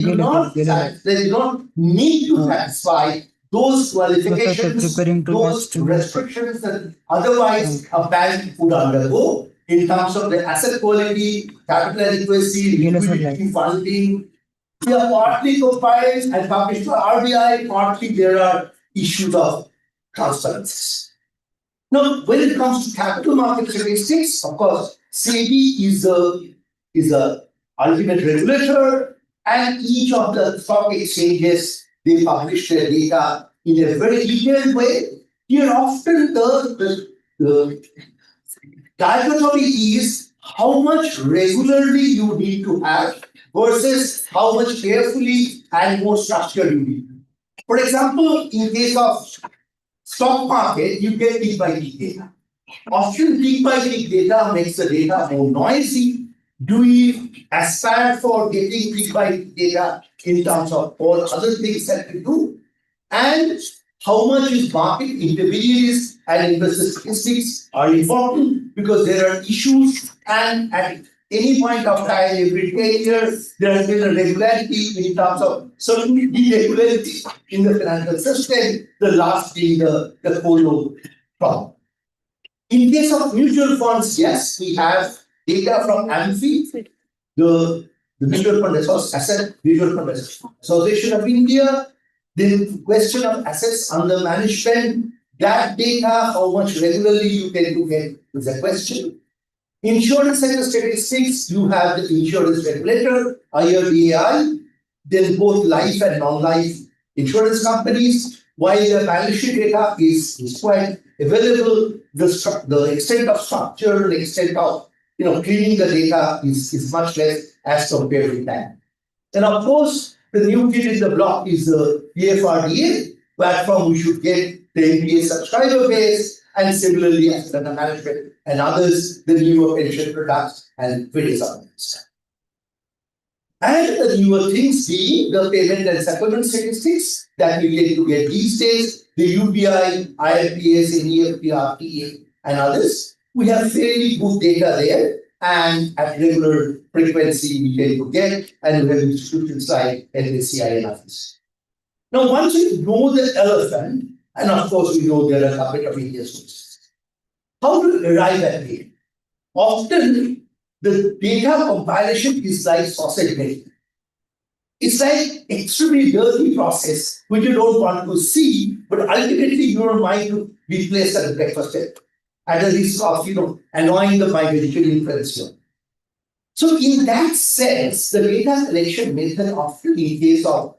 They do not need to satisfy those qualifications, those restrictions that otherwise a bank would undergo in terms of the asset quality, capital adequacy, liquidity, funding. They are partly compiled and published by RBI, partly there are issues of transparency. Now, when it comes to capital market statistics, of course, SEBI is a ultimate regulator, and each of the stock exchanges they publish their data in a very detailed way. Here, often the dichotomy is how much regularly you need to have versus how much carefully and more structured you need. For example, in case of stock market, you get peak by peak data. Often peak by peak data makes the data more noisy. Do we aspire for getting peak by peak data in terms of all other things that we do? And how much is market intermediaries and investor statistics are important because there are issues, and at any point of time, every 10 years, there has been a regularity in terms of certain irregularities in the financial system, the last being the polo problem. In case of mutual funds, yes, we have data from AMFI, the Mutual Fund Association of India. The question of assets under management, that data, how much regularly you tend to get is a question. Insurance sector statistics, you have the insurance regulator, IRDAI, then both life and non-life insurance companies. While the balance sheet data is quite available, the extent of structure, the extent of cleaning the data is much less as compared with that. And of course, the new kid in the block is the PFRDA platform. We should get the NPA subscriber base, and similarly as the management and others, the newer pension products and various others. And the newer things being the payment and settlement statistics that we get to get these days, the UPI, IFPS, NEFT, RTA, and others. We have fairly good data there, and at regular frequency we tend to get, and we have institutions like NSCI and others. Now, once we know the elephant, and of course we know there are a couple of Indian sources, how to arrive at it? Often the data compilation is like sausage making. It's like extremely dirty process which you don't want to see, but ultimately your mind will be placed at the breakfast table at the risk of annoying the biological influence. So in that sense, the data collection method often in case of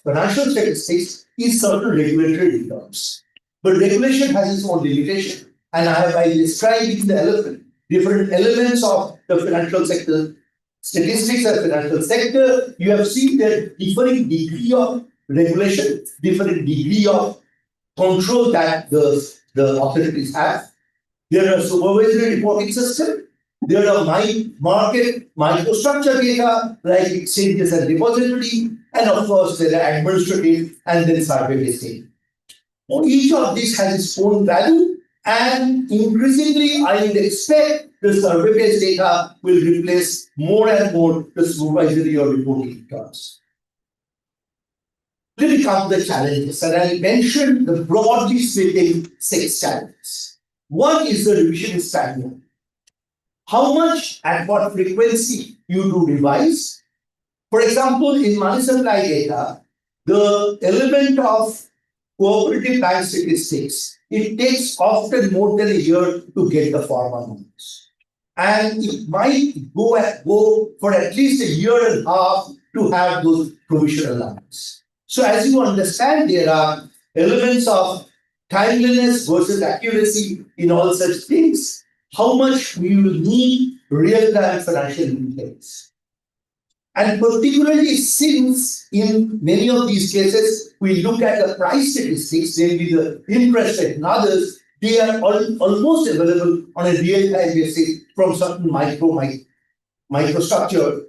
financial statistics is certain regulatory terms. But regulation has its own limitation. And I described the elephant, different elements of the financial sector, statistics and financial sector, you have seen that different degree of regulation, different degree of control that the authorities have. There are supervisory reporting system. There are market microstructure data like exchanges and depository, and of course there are administrative and then survey-based data. Each of these has its own value, and increasingly I would expect the survey-based data will replace more and more the supervisory or reporting terms. Then come the challenges, and I mentioned the broadly speaking 6 challenges. One is the revision standard. How much at what frequency you do revise? For example, in money supply data, the element of cooperative bank statistics, it takes often more than a year to get the formal numbers. And it might go for at least a year and a half to have those provisional numbers. So as you understand, there are elements of timeliness versus accuracy in all such things. How much we will need real-time financial details. And particularly since in many of these cases, we look at the price statistics, namely the interest rate and others, they are almost available on a real-time basis from certain market microstructure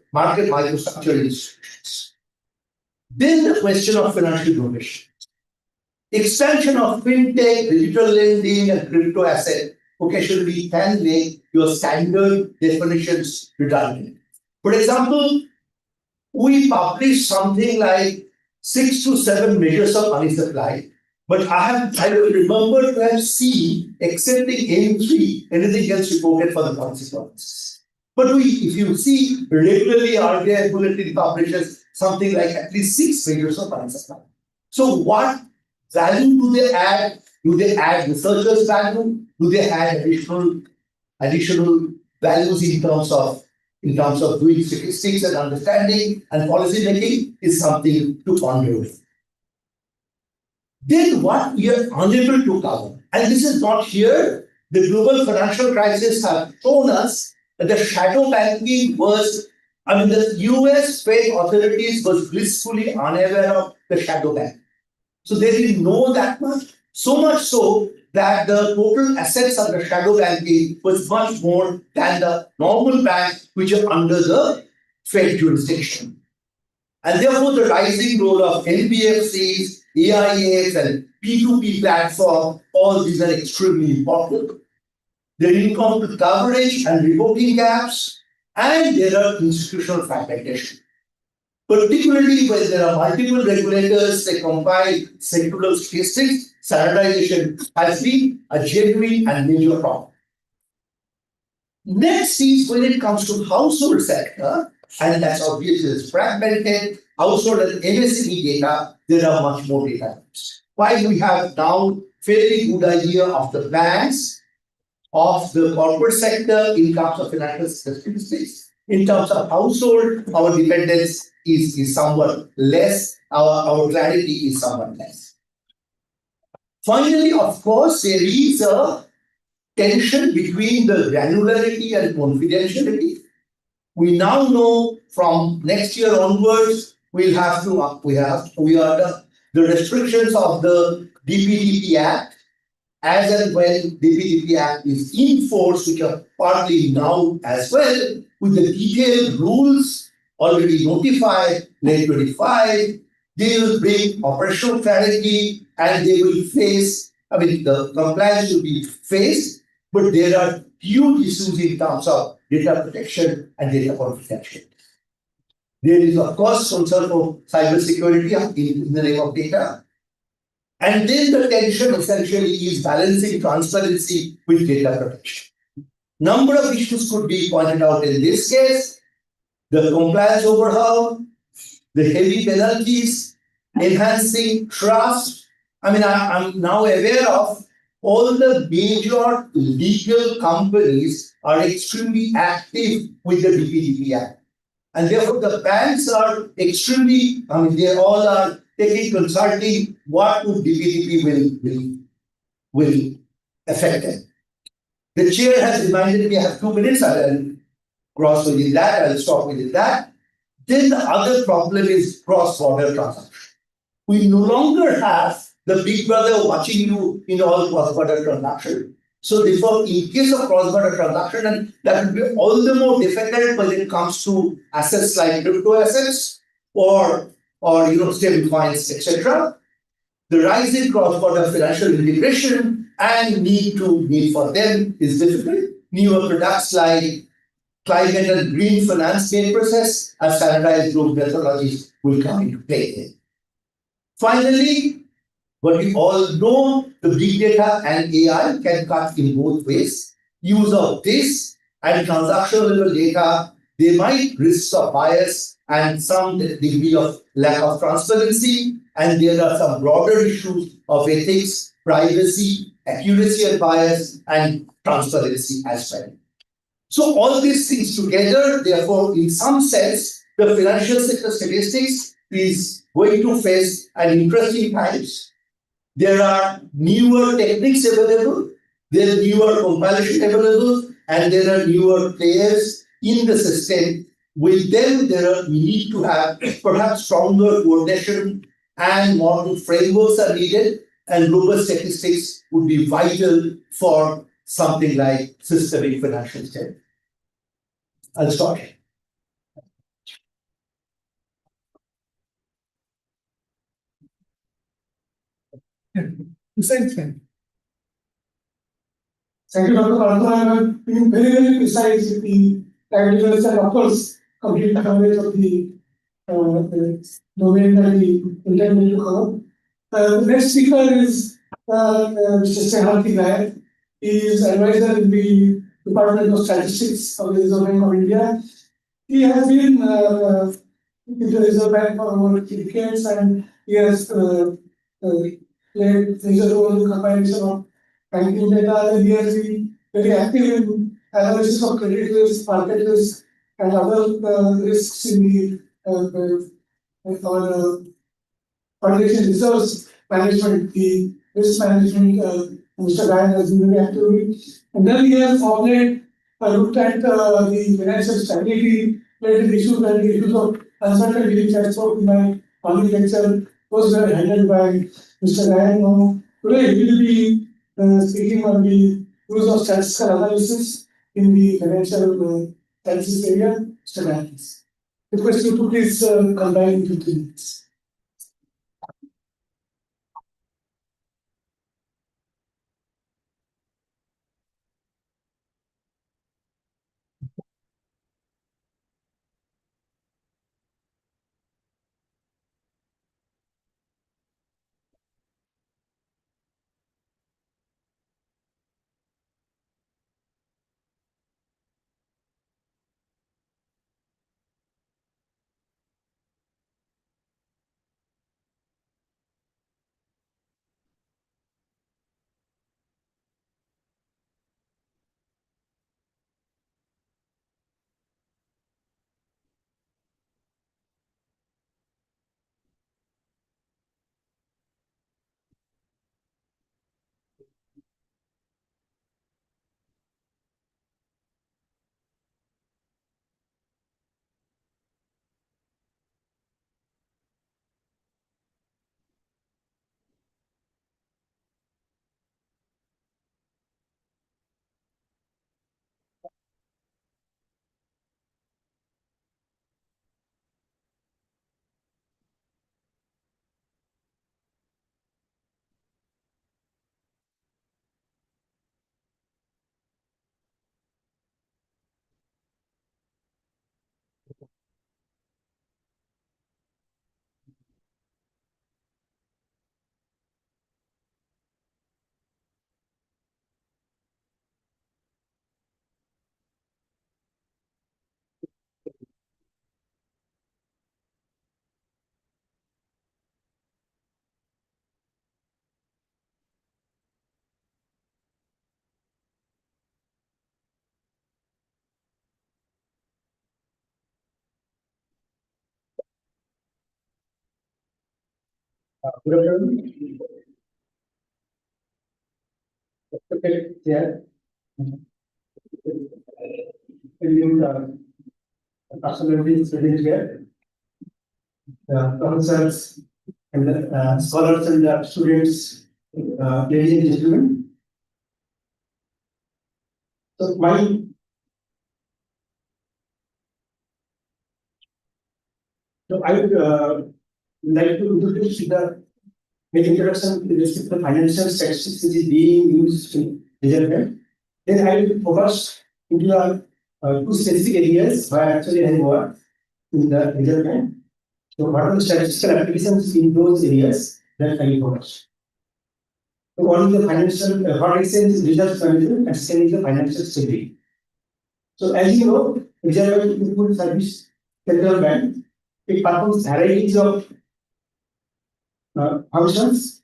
institutions. Then the question of financial innovation. Expansion of fintech, digital lending, and crypto asset occasionally can make your standard definitions redundant. For example, we publish something like 6 to 7 measures of money supply. But I remember to have seen, excepting M3, anything else reported for the policy purposes. But if you see regularly, RBI bulletin publishes something like at least 6 measures of money supply. So what value do they add? Do they add researchers' value? Do they add additional values in terms of doing statistics and understanding and policy making is something to ponder with. Then what we are unable to cover, and this is not here, the global financial crisis has shown us that the shadow banking the US Fed authorities was blissfully unaware of the shadow bank. So they didn't know that much, so much so that the total assets of the shadow banking was much more than the normal banks which are under the Fed jurisdiction. And therefore, the rising role of NBFCs, AIFs, and P2P platform, all these are extremely important. Their income to coverage and reporting gaps, and there are institutional fragmentation. Particularly when there are multiple regulators that compile sectoral statistics, standardization has been a genuine and major problem. Next is when it comes to household sector, and that's obviously it's fragmented, household and MSME data, there are much more data. While we have now fairly good idea of the banks, of the corporate sector in terms of financial statistics, in terms of household, our dependence is somewhat less, our clarity is somewhat less. Finally, of course, there is a tension between the granularity and confidentiality. We now know from next year onwards, we are the restrictions of the DPDP Act, as and when DPDP Act is in force, which are partly now as well, with the detailed rules already notified, late 25, they will bring operational clarity and they will face, the compliance will be faced, but there are huge issues in terms of data protection and data confidentiality. There is, of course, concern for cybersecurity in the name of data. And then the tension essentially is balancing transparency with data protection. Number of issues could be pointed out in this case: the compliance overhaul, the heavy penalties, enhancing trust. I'm now aware of all the major legal companies are extremely active with the DPDP Act. And therefore, the banks are extremely, they all are taking consulting what would DPDP will affect them. The chair has reminded me I have 2 minutes, I'll cross within that, I'll stop within that. Then the other problem is cross-border transaction. We no longer have the big brother watching you in all cross-border transaction. So therefore, in case of cross-border transaction, and that will be all the more difficult when it comes to assets like crypto assets or stable coins, etc. The rise in cross-border financial integration and need for them is difficult. Newer products like climate and green finance main process and standardized group methodologies will come into play. Finally, what we all know, the big data and AI can cut in both ways. Use of this and transactional level data, they might risk of bias and some degree of lack of transparency. And there are some broader issues of ethics, privacy, accuracy and bias, and transparency as well. So all these things together, therefore, in some sense, the financial sector statistics is going to face an interesting times. There are newer techniques available, there are newer compilation available, and there are newer players in the system. With them, we need to have perhaps stronger coordination and modern frameworks are needed, and global statistics would be vital for something like systemic financial stability. I'll stop here. Thank you, Dr. Partha. I've been very, very precise with the evidence and, of course, complete coverage of the domain that we intend to cover. The next speaker is Mr. Snehalti Nair. He is advisor in the Department of Statistics of the Reserve Bank of India. He has been with the Reserve Bank for over decades, and he has played major role in the compilation of banking data, and he has been very active in analysis of credit risk, market risk, and other risks in the foundation resource management, the risk management. Mr. Ryan has been very active. And then he has already looked at the financial stability related issues and the issues of uncertainty, which I spoke in my early lecture, was handled by Mr. Ryan. Now, today he will be speaking on the use of statistical analysis in the financial analysis area. Mr. Ryan, please. Request you to please come back in 15 minutes. Good afternoon. Okay, yeah. Absolutely, here. Professors and scholars and students, ladies and gentlemen. So I would like to introduce the make introduction to the financial statistics which is being used in Reserve Bank. Then I will focus into the two specific areas where actually I work in the Reserve Bank. So what are the statistical applications in those areas that I will focus? So one is the financial, what is research management, and second is the financial stability. So as you know, Reserve Bank is a full service central bank. It performs varieties of functions,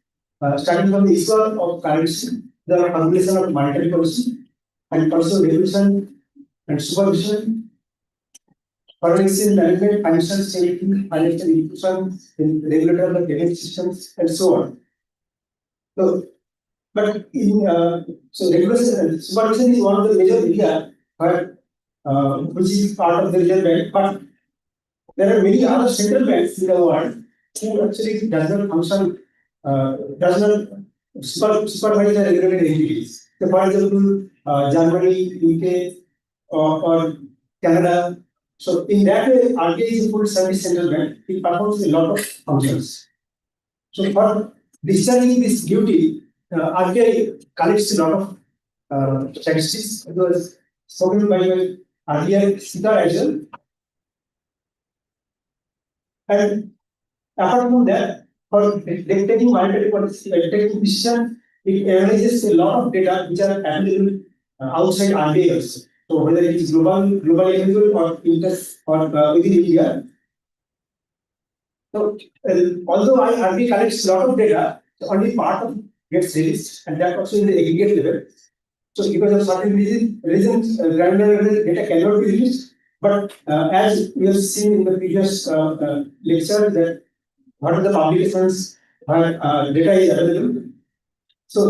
starting from the issue of currency, the calculation of monetary policy, and also regulation and supervision, foreign exchange management, financial stability, financial inclusion, regulatory payment systems, and so on. So, but in so regulation and supervision is one of the major areas where which is part of the Reserve Bank, but there are many other central banks in the world who actually does not function, does not supervise the regulated entities. So for example, Germany, UK, or Canada. So in that way, RBI is a full service central bank. It performs a lot of functions. So for discharging this duty, RBI collects a lot of statistics. It was spoken by my earlier speaker as well. And apart from that, for taking monetary policy, taking decision, it analyzes a lot of data which are available outside RBI also. So whether it is globally available or within India. So although RBI collects a lot of data, only part of gets released, and that also in the aggregate level. So because of certain reasons, granular level data cannot be released. But as we have seen in the previous lecture, that what are the publications where data is available. So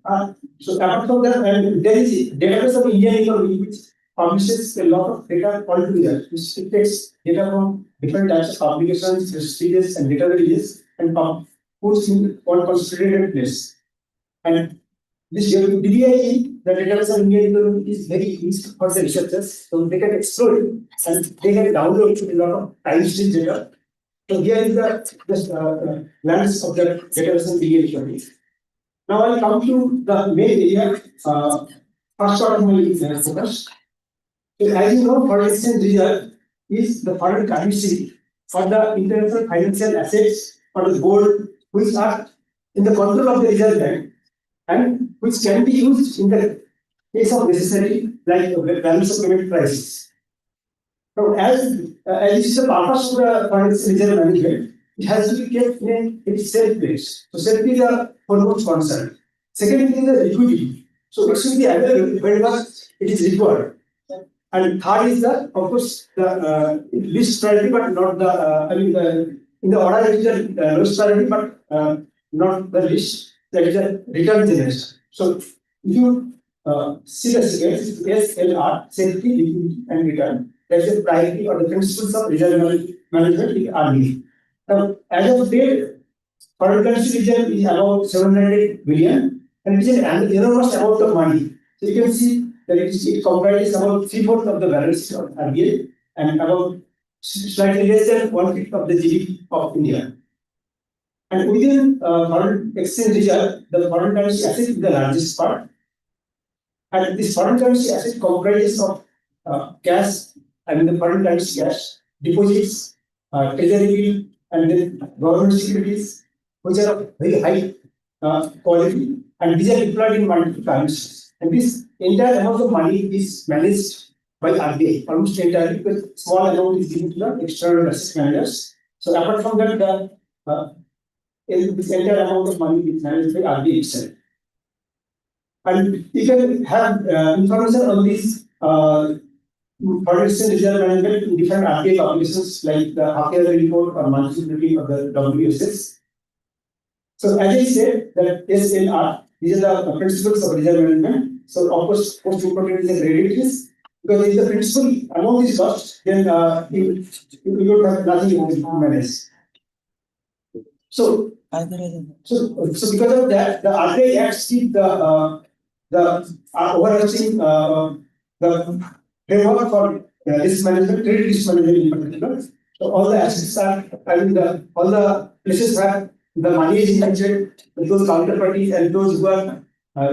apart from that, and there is database of Indian economy which publishes a lot of data altogether. It takes data from different types of publications, prestiges, and data releases, and puts in one concentrated place. And this DBI, the database of Indian economy, is very easy for the researchers, so they can explore it and they can download a lot of time series data. So here is the lands of the database of Indian economy. Now I'll come to the main area, first part of my focus. So as you know, foreign exchange reserve is the foreign currency for the international financial assets for the gold, which are in the control of the Reserve Bank and which can be used in the case of necessity, like balance of payment crisis. Now, as this is the purpose of the foreign exchange reserve management, it has to be kept in a safe place. So safety is a foremost concern. Second thing is the liquidity. So it should be available whenever it is required. And third is the, of course, the least priority, but not the, in the order it is the lowest priority, but not the least, that is the return generation. So if you see the sequence, SLR, safety, liquidity, and return, that is the priority or the principles of reserve management in RBI. Now, as of date, foreign currency reserve is about 700 billion, and it is an enormous amount of money. So you can see that it comprises about 3/4 of the balance of RBI and about slightly less than 1/5 of the GDP of India. And within foreign exchange reserve, the foreign currency asset is the largest part. And this foreign currency asset comprises of cash, the foreign currency cash, deposits, treasury bill, and then government securities, which are of very high quality, and these are deployed in multiple currencies. And this entire amount of money is managed by RBI, almost entirely, because small amount is given to the external asset managers. So apart from that, this entire amount of money is managed by RBI itself. And you can have information on these foreign exchange reserve management in different RBI publications like the half-yearly report or monthly review of the WSS. So as I said, that SLR, these are the principles of reserve management. So of course, most important is the credit risk, because if the principal amount is lost, then you don't have nothing to manage. So because of that, the RBI acts keep the overarching the framework for risk management, credit risk management in particular. So all the assets are, all the places where the money is invested, those counterparties and those who are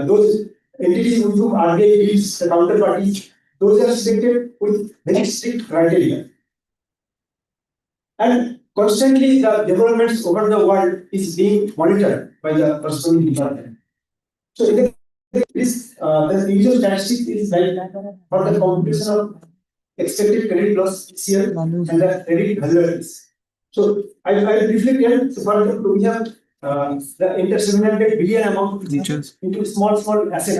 those entities with whom RBI deals, the counterparties, those are selected with very strict criteria. And constantly the developments over the world is being monitored by the corresponding department. So in the usual statistic is like for the computation of expected credit loss this year and the credit value. So I briefly tell. So for example, we have the inter 700 billion amount into small assets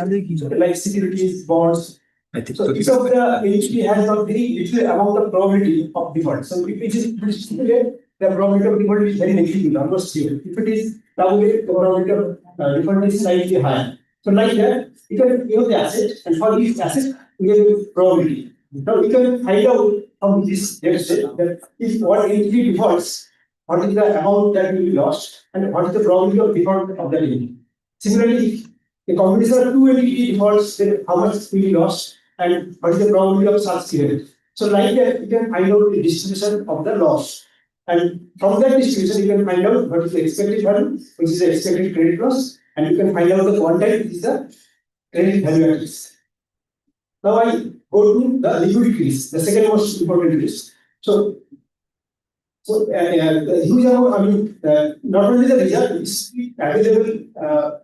like securities, bonds. I think so. Each of the entity has a very little amount of probability of default. So if it is distributed, the probability of default is very negligible, almost zero. If it is tabulated, the probability of default is slightly higher. So like that, you can give the asset, and for each asset, we have probability. Now we can find out from this data set that if one entity defaults, what is the amount that will be lost, and what is the probability of default of that entity. Similarly, a combination of two entity defaults, then how much will be lost, and what is the probability of such event. So like that, you can find out the distribution of the loss. And from that distribution, you can find out what is the expected value, which is the expected credit loss, and you can find out the quantity, which is the credit value at risk. Now I go to the liquidity risk, the second most important risk. So So, the huge amount, I mean, not only the result is available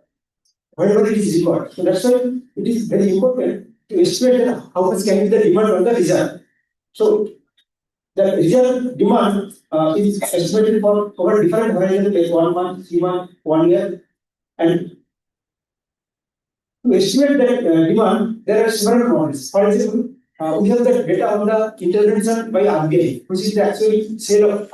whenever it is required. So that's why it is very important to estimate how much can be the demand on the reserve. So the reserve demand is estimated for over different horizons like 1 month, 3 months, 1 year, and to estimate that demand, there are several models. For example, we have the data on the intervention by RBI, which is the actual sale of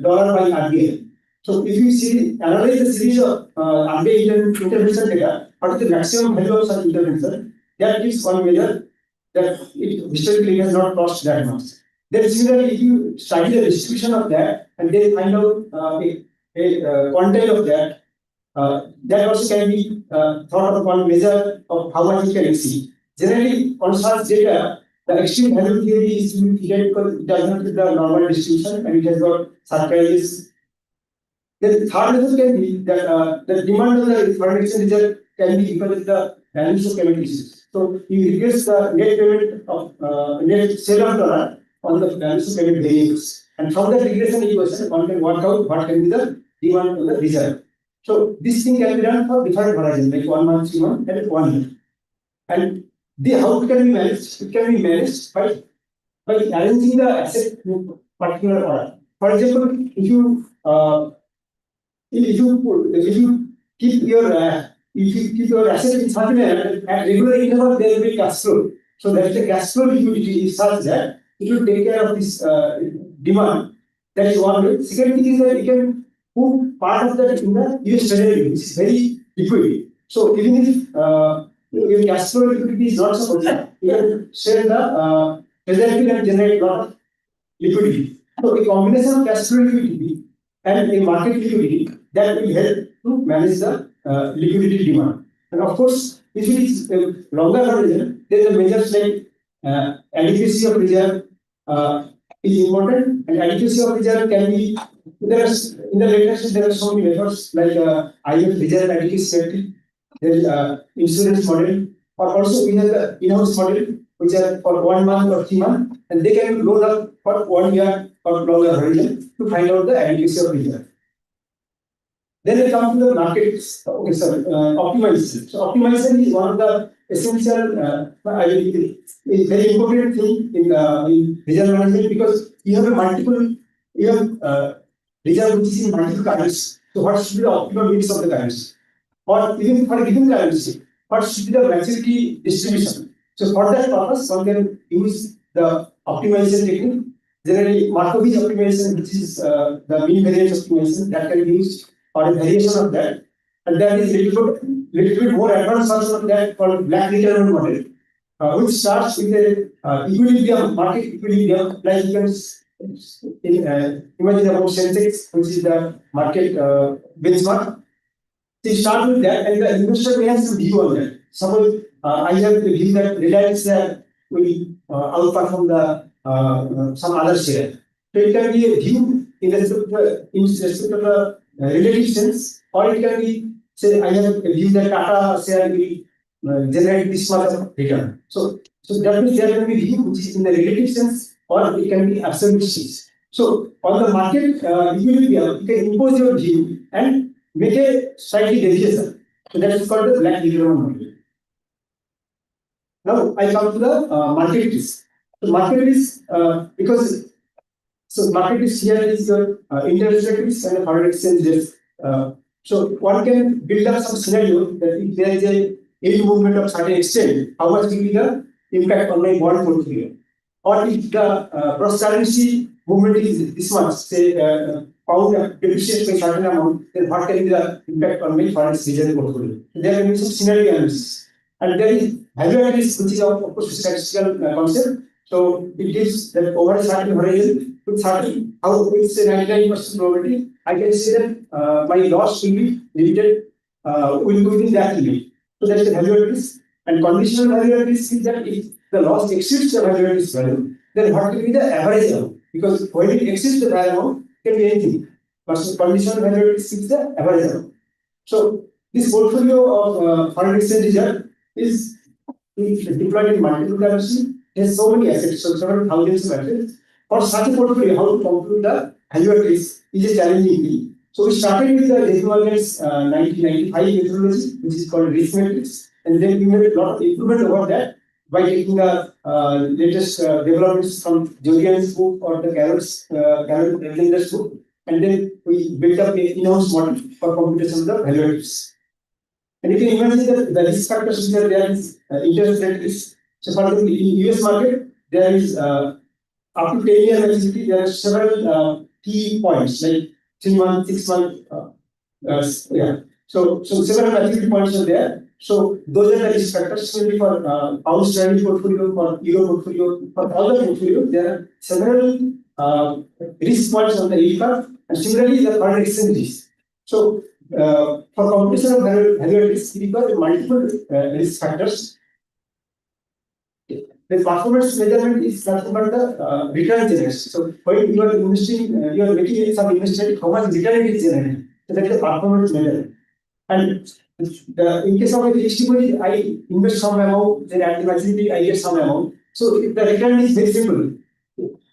dollar by RBI. So if you see analyze the series of RBI intervention data, what is the maximum value of such intervention? That is one measure that it historically has not cost that much. Then similarly, if you study the distribution of that and then find out a quantile of that, that also can be thought of one measure of how much it can exceed. Generally, on such data, the extreme value theory is to be treated because it does not fit the normal distribution and it has got surprises. Then the third method can be that the demand on the foreign exchange reserve can be equal to the balance of payment issues. So you replace the net payment of net sale of dollar on the balance of payment variables. And from the regression equation, one can work out what can be the demand on the reserve. So this thing can be done for different horizons, like 1 month, 3 months, and 1 year. And how it can be managed? It can be managed by arranging the asset in particular order. For example, if you keep your asset in such a manner at regular interval, there will be cash flow. So that the cash flow liquidity is such that it will take care of this demand. That is one way. Second thing is that you can put part of that in the US Treasury, which is very liquid. So even if your cash flow liquidity is not so much, you can sell the Treasury and generate a lot of liquidity. So a combination of cash flow liquidity and a market liquidity that will help to manage the liquidity demand. And of course, if it is a longer horizon, there is a measures like adequacy of reserve is important, and adequacy of reserve can be in the latest there are so many methods like IF reserve adequacy metric, there is insurance model, or also we have the in-house model which are for 1 month or 3 months, and they can load up for 1 year or longer horizon to find out the adequacy of reserve. Then we come to the markets. Okay, sorry, optimization. So optimization is one of the essential, a very important thing in reserve management because you have reserve which is in multiple currencies. So what should be the optimal mix of the currency? Or even for a given currency, what should be the maturity distribution? So for that purpose, one can use the optimization technique. Generally, Markov optimization, which is the mean variance optimization, that can be used or a variation of that. And there is little bit more advanced version of that called black determinant model, which starts with a equilibrium, market equilibrium, like you can imagine about Sensex, which is the market benchmark. So you start with that, and the investor may have some view on that. Suppose I have the view that Reliance will outperform the some other share. So it can be a view in respect of the relative sense, or it can be say I have a view that Tata share will generate this much of return. So that means there can be view which is in the relative sense, or it can be absolute sense. So on the market equilibrium, you can impose your view and make a slightly deviation. So that is called the black determinant model. Now I come to the market risk. So market risk because so market risk here is your interest rate risk and foreign exchange risk. So one can build up some scenario that if there is a yield movement of certain extent, how much will be the impact on my bond portfolio? Or if the cross currency movement is this much, say pound depreciates by certain amount, then what can be the impact on my foreign exchange portfolio? So there can be some scenario analysis. And there is value added risk, which is of course a statistical concept. So it gives that over a certain horizon, with certain how it's a 99% probability, I can say that my loss will be limited, will be within that limit. So that's the value added risk. And conditional value added risk is that if the loss exceeds the value added risk value, then what will be the average amount? Because when it exceeds the value amount, it can be anything. But conditional value added risk is the average amount. So this portfolio of foreign exchange reserve is deployed in multiple currency. There's so many assets, so several thousands of assets. For such a portfolio, how to compute the evaluators is a challenging thing. So we started with the Economics 1995 methodology, which is called risk matrix, and then we made a lot of improvement over that by taking the latest developments from Julian's book or the Carol's book, and then we built up a in-house model for computation of the evaluators. And you can imagine that the risk factors which are there is interest rate risk. So for example, in US market, there is up to 10-year maturity, there are several key points like 3 months, 6 months. Yeah. So several maturity points are there. So those are the risk factors. Similarly for pound sterling portfolio, for euro portfolio, for other portfolio, there are several risk points on the yield curve, and similarly the foreign exchange risk. So for computation of value risk, we require multiple risk factors. The performance measurement is nothing but the return generation. So when you are investing, you are making some investment, how much return it is generating. So that is the performance measurement. And in case of a fixed deposit, I invest some amount, then at the maturity I get some amount. So the return is very simple.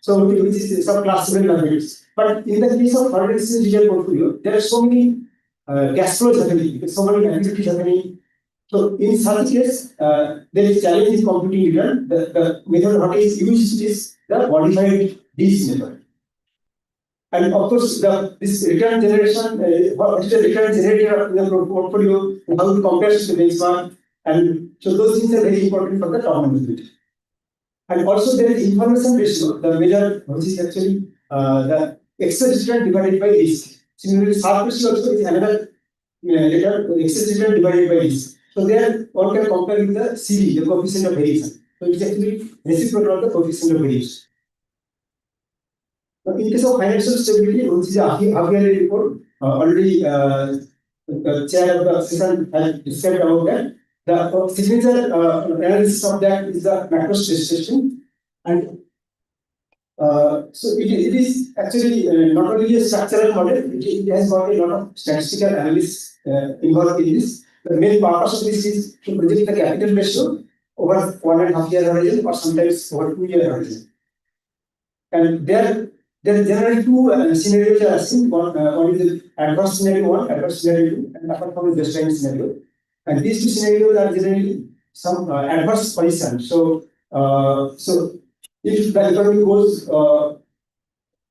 So which is some classical mathematics. But in the case of foreign exchange retail portfolio, there are so many cash flows happening, so many activities happening. So in such case, there is challenge in computing return. The method what is used is the modified DC method. And of course, this return generation, what is the return generator in the portfolio, how it compares to the benchmark, and so those things are very important for the top management. And also there is information ratio, the measure which is actually the excess return divided by risk. Similarly, Sharpe ratio also is another return excess return divided by risk. So there one can compare with the CD, the coefficient of variation. So it is actually reciprocal of the coefficient of variation. But in case of financial stability, which is a half-yearly report, already the chair of the session has described about that. The signature analysis of that is the macro stress testing, and so it is actually not only a structural model, it has got a lot of statistical analysis involved in this. The main purpose of this is to predict the capital ratio over 1.5 year horizon or sometimes over 2 year horizon. And there are generally two scenarios are seen. One is the adverse scenario 1, adverse scenario 2, and apart from the baseline scenario. And these two scenarios are generally some adverse position. So if the economy goes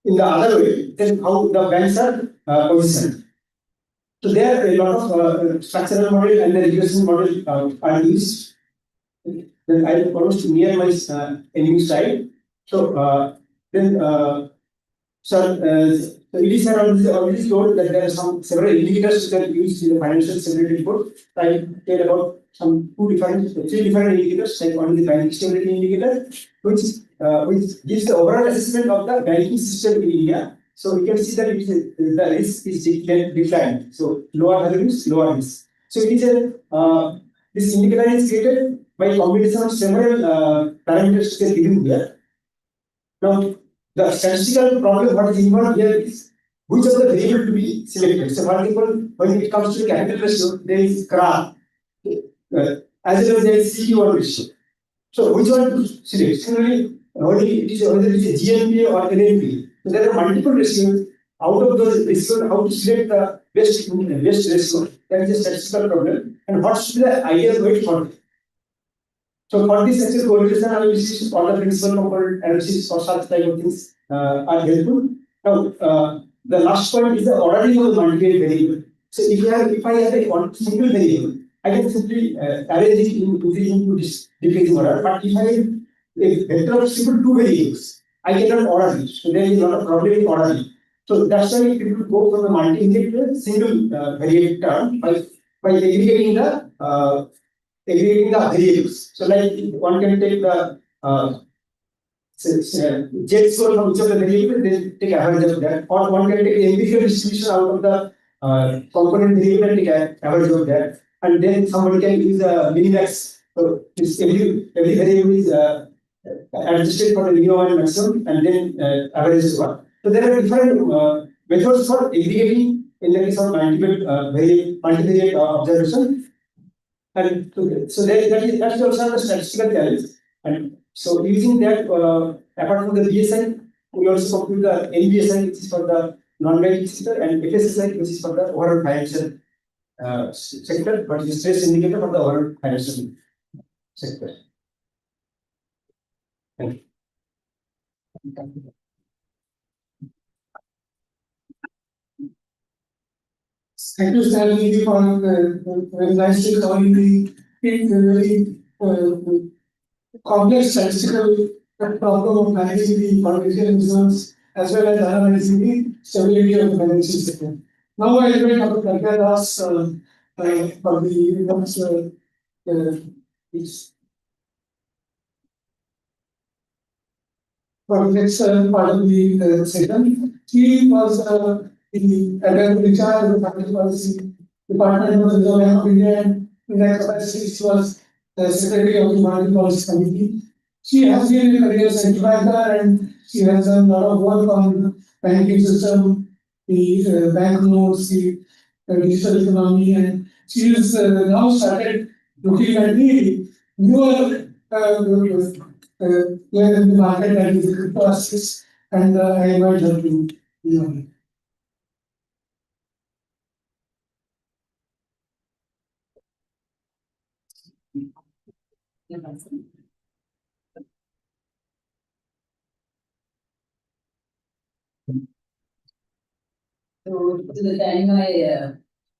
in the other way, then how the banks are positioned. So there are a lot of structural model and the regression model are used. Then I will almost near my ending slide. So so it is already told that there are several indicators that are used in the financial stability report. I tell about three different indicators, like one is the banking stability indicator, which gives the overall assessment of the banking system in India. So we can see that the risk is declined. So lower values, lower risk. So it is this indicator is created by combination of several parameters that are given here. Now, the statistical problem what is involved here is which of the variable to be selected. So, for example, when it comes to the capital ratio, there is CRA, as well as there is CET1 ratio. So, which one to select? Similarly, whether it is a GNPA or NNPA. So, there are multiple ratios. Out of those ratios, how to select the best ratio? That is a statistical problem. And what should be the ideal weight for it? So for this actual correlation analysis or the principal component analysis or such type of things are helpful. Now the last point is the ordering of the multivariate variable. So if I have a single variable, I can simply arrange it into this decreasing order. But if I have a vector of simple two variables, I cannot order it. So there is a lot of problem in ordering. So that's why people go from a multivariate to a single variable term by aggregating the variables. So like one can take the Z score from each of the variables, then take average of that, or one can take empirical distribution out of the component variable and take average of that, and then somebody can use the minimax. So this every variable is adjusted for the minimum and maximum, and then average is one. So there are different methods for aggregating in the case of multivariate observation. And so that is also the statistical challenge. And so using that, apart from the BSI, We also compute the NBSI, which is for the non-banking sector, and FSSI, which is for the overall financial sector, but is stress indicator for the overall financial sector. Thank you. Thank you, Stanley, for very nicely covering the very complex statistical problem of managing the financial results as well as analyzing the stability of the financial sector. Now I invite Dr. Pragya Das for the for the next part of the session. He was the advisor in charge of the financial policy department of the Reserve Bank of India, and in that capacity she was the secretary of the monetary policy committee. She has been a career central banker and she has done a lot of work on banking system, the bank notes, the digital economy, and she has now started looking at the newer where in the market that is the crypto assets, and I invite her to be on it. So, to the time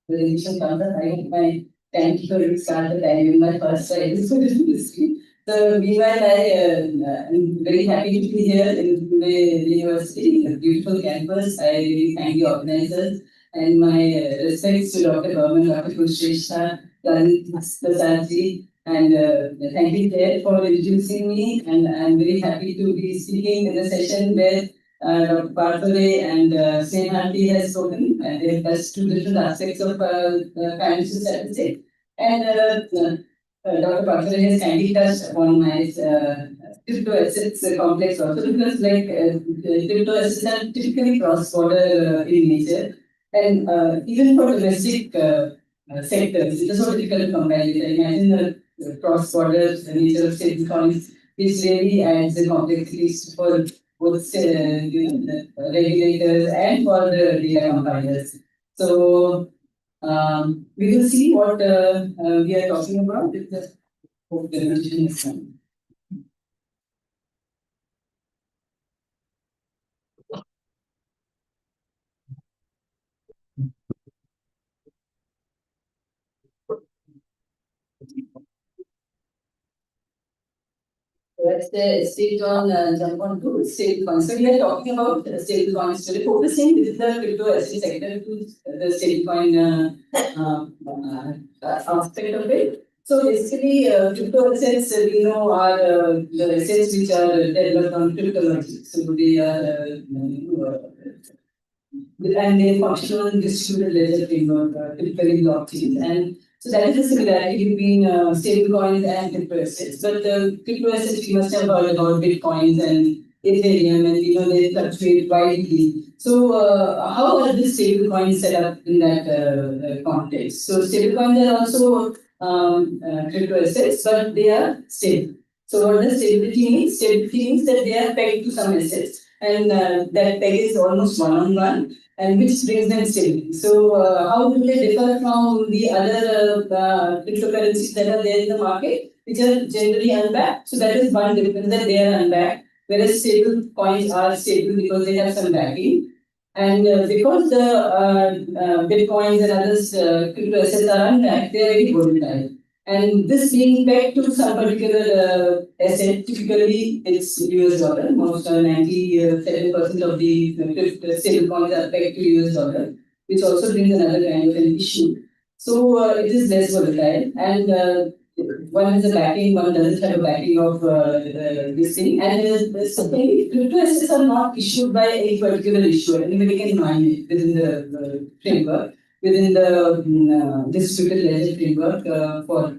the initial contact, I had my time to start the time in my first slide. So, meanwhile, I'm very happy to be here in the university, a beautiful campus. I really thank the organizers and my respects to Dr. Burman, Dr. Kushreshta, Lalit Prasadji, and thank you there for introducing me. And I'm very happy to be speaking in a session where Dr. Parthore and Snehanti has spoken, and they have touched two different aspects of financial statistics. And Dr. Parthore has kindly touched upon my crypto assets complex also, because like crypto assets are typically cross-border in nature, and even for domestic sectors, it is so difficult to compare it. Imagine the cross-border nature of stablecoins, which really adds the complexities for both the regulators and for the data compilers. So we will see what we are talking about with the presentation is done. Let's state on jump on to stablecoins. So we are talking about stablecoins today, focusing with the crypto asset sector to the stablecoin aspect of it. So basically, crypto assets we know are the assets which are developed on cryptology. So they are and they function on distributed ledger framework, typically blockchain. And so that is the similarity between stablecoins and crypto assets. But crypto assets, you must have heard about bitcoins and Ethereum, and you know they fluctuate widely. So how are these stablecoins set up in that context? So stablecoins are also crypto assets, but they are stable. So what does stability mean? Stability means that they are pegged to some assets, and that peg is almost one-on-one, and which brings them stability. So how do they differ from the other cryptocurrencies that are there in the market, which are generally unbacked? So that is one difference, that they are unbacked, whereas stable coins are stable because they have some backing. And because the bitcoins and others crypto assets are unbacked, they are very volatile. And this being pegged to some particular asset, typically it's US dollar. Most 97% of the stable coins are pegged to US dollar, which also brings another kind of an issue. So it is less volatile, and one has a backing, one doesn't have a backing of this thing. And secondly, crypto assets are not issued by a particular issuer. Anybody can mine it within the framework, within the distributed ledger framework for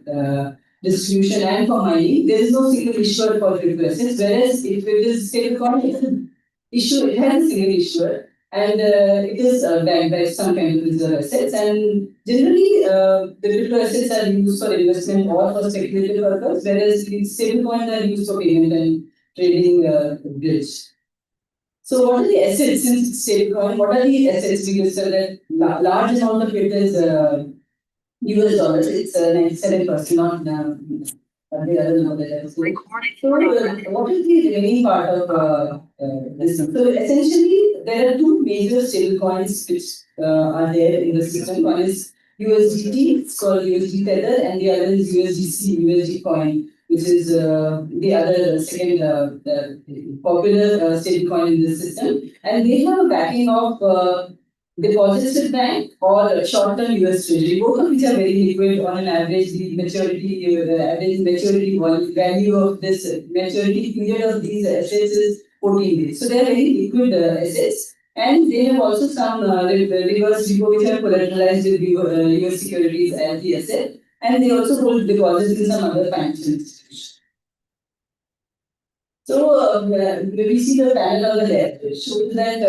distribution and for mining. There is no single issuer for crypto assets, whereas if it is stablecoin, it is an issue, it has a single issuer, and it is backed by some kind of reserve assets. And generally, the crypto assets are used for investment or for speculative purpose, whereas the stablecoins are used for payment and trading bridge. So what are the assets since it's stablecoin? What are the assets? Because that large amount of it is US dollars. It's 97%, not the other number that I was saying. So what is the remaining part of this? So essentially, there are two major stablecoins which are there in the system. One is USDT, it's called USD Tether, and the other is USDC, USD Coin, which is the other second popular stablecoin in the system. And they have a backing of deposits bank or short-term US Treasury, both of which are very liquid on an average. The maturity, average maturity value of this maturity period of these assets is 14 days. So they are very liquid assets. And they have also some reverse repo which are collateralized with US securities as the asset. And they also hold deposits in some other financial institutions. So we see the panel on the left. It shows that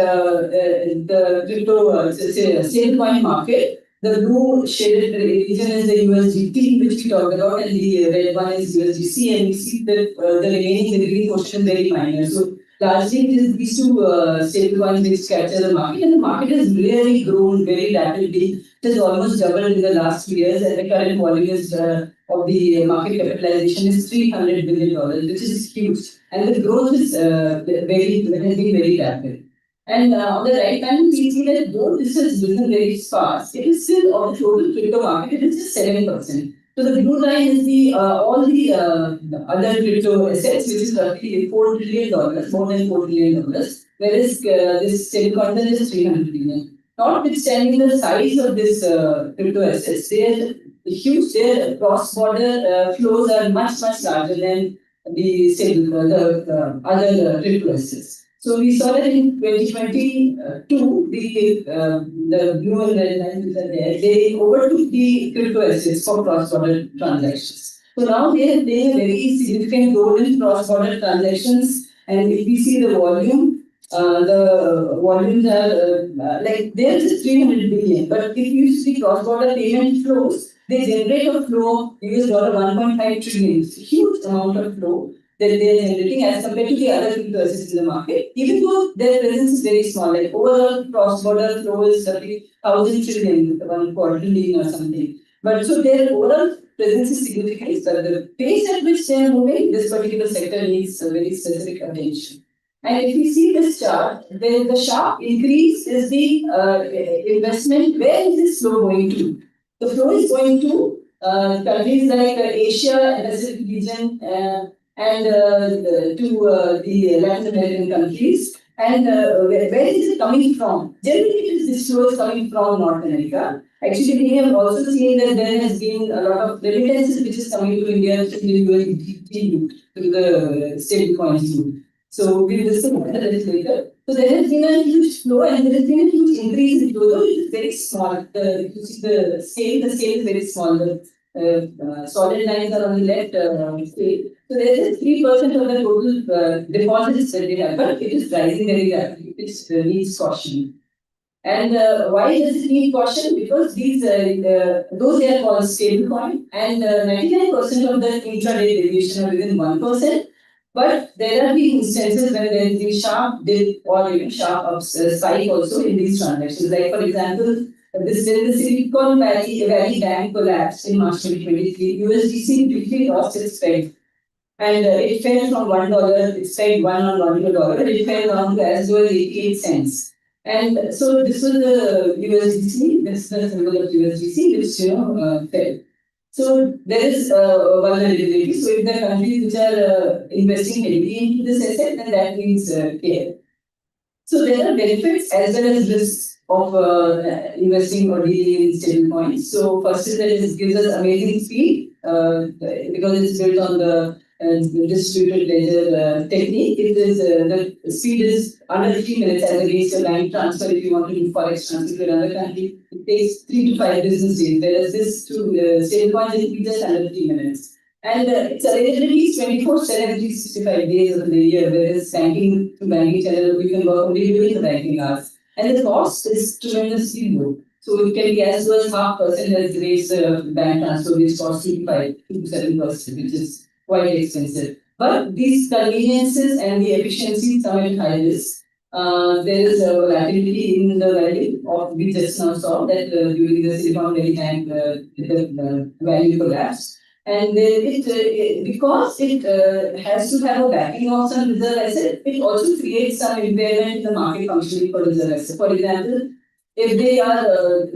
the crypto stablecoin market, the blue shaded region is the USDT, which we talked about, and the red one is USDC, and we see that the remaining, the green portion is very minor. So largely it is these two stablecoins which capture the market, and the market has really grown very rapidly. It has almost doubled in the last 2 years, and the current volume is of the market capitalization is $300 billion, which is huge. And the growth is has been very rapid. And on the right hand, we see that though this has risen very fast, it is still of the total crypto market, it is just 7%. So the blue line is the all the other crypto assets, which is roughly $4 trillion, more than $4 trillion, whereas this stablecoin is 300 billion. Notwithstanding the size of this crypto assets, they are huge. Their cross-border flows are much larger than the other crypto assets. So we saw that in 2022, the blue and red lines which are there, they overtook the crypto assets for cross-border transactions. So now they have a very significant role in cross-border transactions, and if we see the volume, the volumes are like there is 300 billion, but if you see cross-border payment flows, they generate a flow of US dollar 1.5 trillion. It's a huge amount of flow that they are generating as compared to the other crypto assets in the market, even though their presence is very small. Like overall cross-border flow is roughly 1,000 trillion, one quarterly or something. But so their overall presence is significant, but the pace at which they are moving, this particular sector needs a very specific attention. And if we see this chart, the sharp increase is the investment. Where is this flow going to? The flow is going to countries like Asia and Pacific region and to the Latin American countries. And where is it coming from? Generally, this flow is coming from North America. Actually, we have also seen that there has been a lot of remittances which is coming to India through the USDT, through the stablecoins. So we will discuss that later. So there has been a huge flow and there has been a huge increase in flow, though it is very small. If you see the scale is very small. The solid lines are on the left scale. So there is 3% of the total deposits that they have, but it is rising very rapidly, which needs caution. And why does it need caution? Because these those they are called stablecoin, and 99% of the intraday deviation are within 1%. But there have been instances when there is a sharp dip or even sharp spike also in these transactions. Like for example, this when the Silicon Valley Bank collapsed in March 2023, USDC briefly lost its peg. And it fell from $1, it stayed one on $1 to $1, it fell down to as low as 88 cents. And so this was the USDC, this is the symbol of USDC, which fell. So there is vulnerability. So if the countries which are investing heavily into this asset, then that means care. So there are benefits as well as risks of investing or dealing in stablecoins. So first is that it gives us amazing speed because it's built on the distributed ledger technique. It is the speed is under 3 minutes as against a bank transfer. If you want to do forex transfer to another country, it takes 3 to 5 business days. Whereas this to stablecoins, it will be just under 3 minutes. And it's availability is 24/7, 365 days of the year, whereas banking to banking channel, we can work only during the banking hours. And the cost is tremendously low. So it can be as low as 0.5% as rates bank transfer, which costs 5 to 7%, which is quite expensive. But these conveniences and the efficiencies come at high risk. there is a volatility in the value of, we just now saw that during the Silicon Valley Bank, the value collapsed. And because it has to have a backing of some reserve asset, it also creates some impairment in the market functioning for reserve asset. For example, if they are,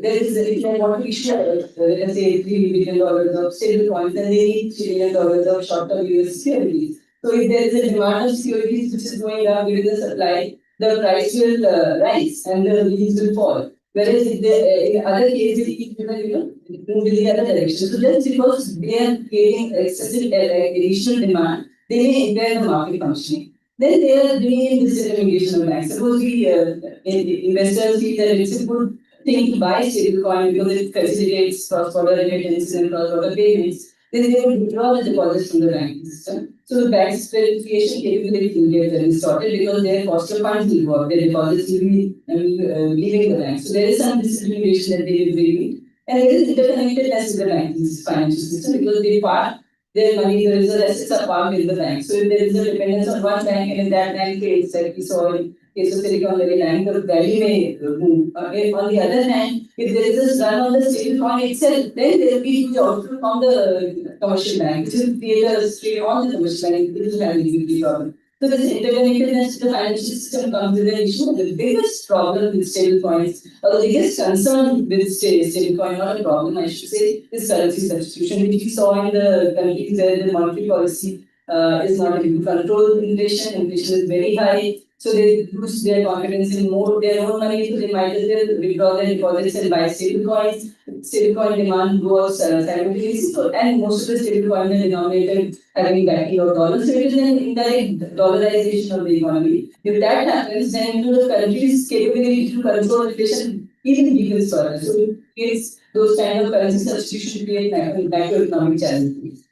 if they want to issue, let us say, $3 billion of stable coins, then they need $3 billion of short-term US securities. So if there is a demand of securities which is going down with the supply, the price will rise and the yields will fall. Whereas if they, in other cases, it will be the other direction. So just because they are creating excessive additional demand, they may impair the market functioning. Then they are doing disintermediation of banks. Suppose investors feel that it's a good thing to buy stablecoin because it facilitates cross-border remittances and cross-border payments. Then they will withdraw the deposits from the banking system. So the bank spread creation capability will get distorted because their cost of funds will go up, their deposits will be leaving the bank. So there is some disintermediation that they will bring. And there is interconnectedness with the banking financial system because they park their money, the reserve assets are parked in the bank. So if there is a dependence on one bank and if that bank fails, like we saw in case of Silicon Valley Bank, the value may move. On the other hand, if there is a run on the stablecoin itself, then there will be huge outflow from the commercial bank, which will create a strain on the commercial bank, which is having a big problem. So this interconnectedness to the financial system comes with an issue. The biggest problem with stablecoins, or the biggest concern with stablecoin, not a problem, I should say, is currency substitution, which we saw in the countries where the monetary policy is not able to control inflation. Inflation is very high. So they lose their confidence in more their own money, so they might as well withdraw their deposits and buy stablecoins. Stablecoin demand goes simultaneously, and most of the stablecoins are denominated having backing of dollars. So it is an indirect dollarization of the economy. If that happens, then the country's capability to control inflation even weakens further. So it creates those kind of currency substitution create macroeconomic challenges.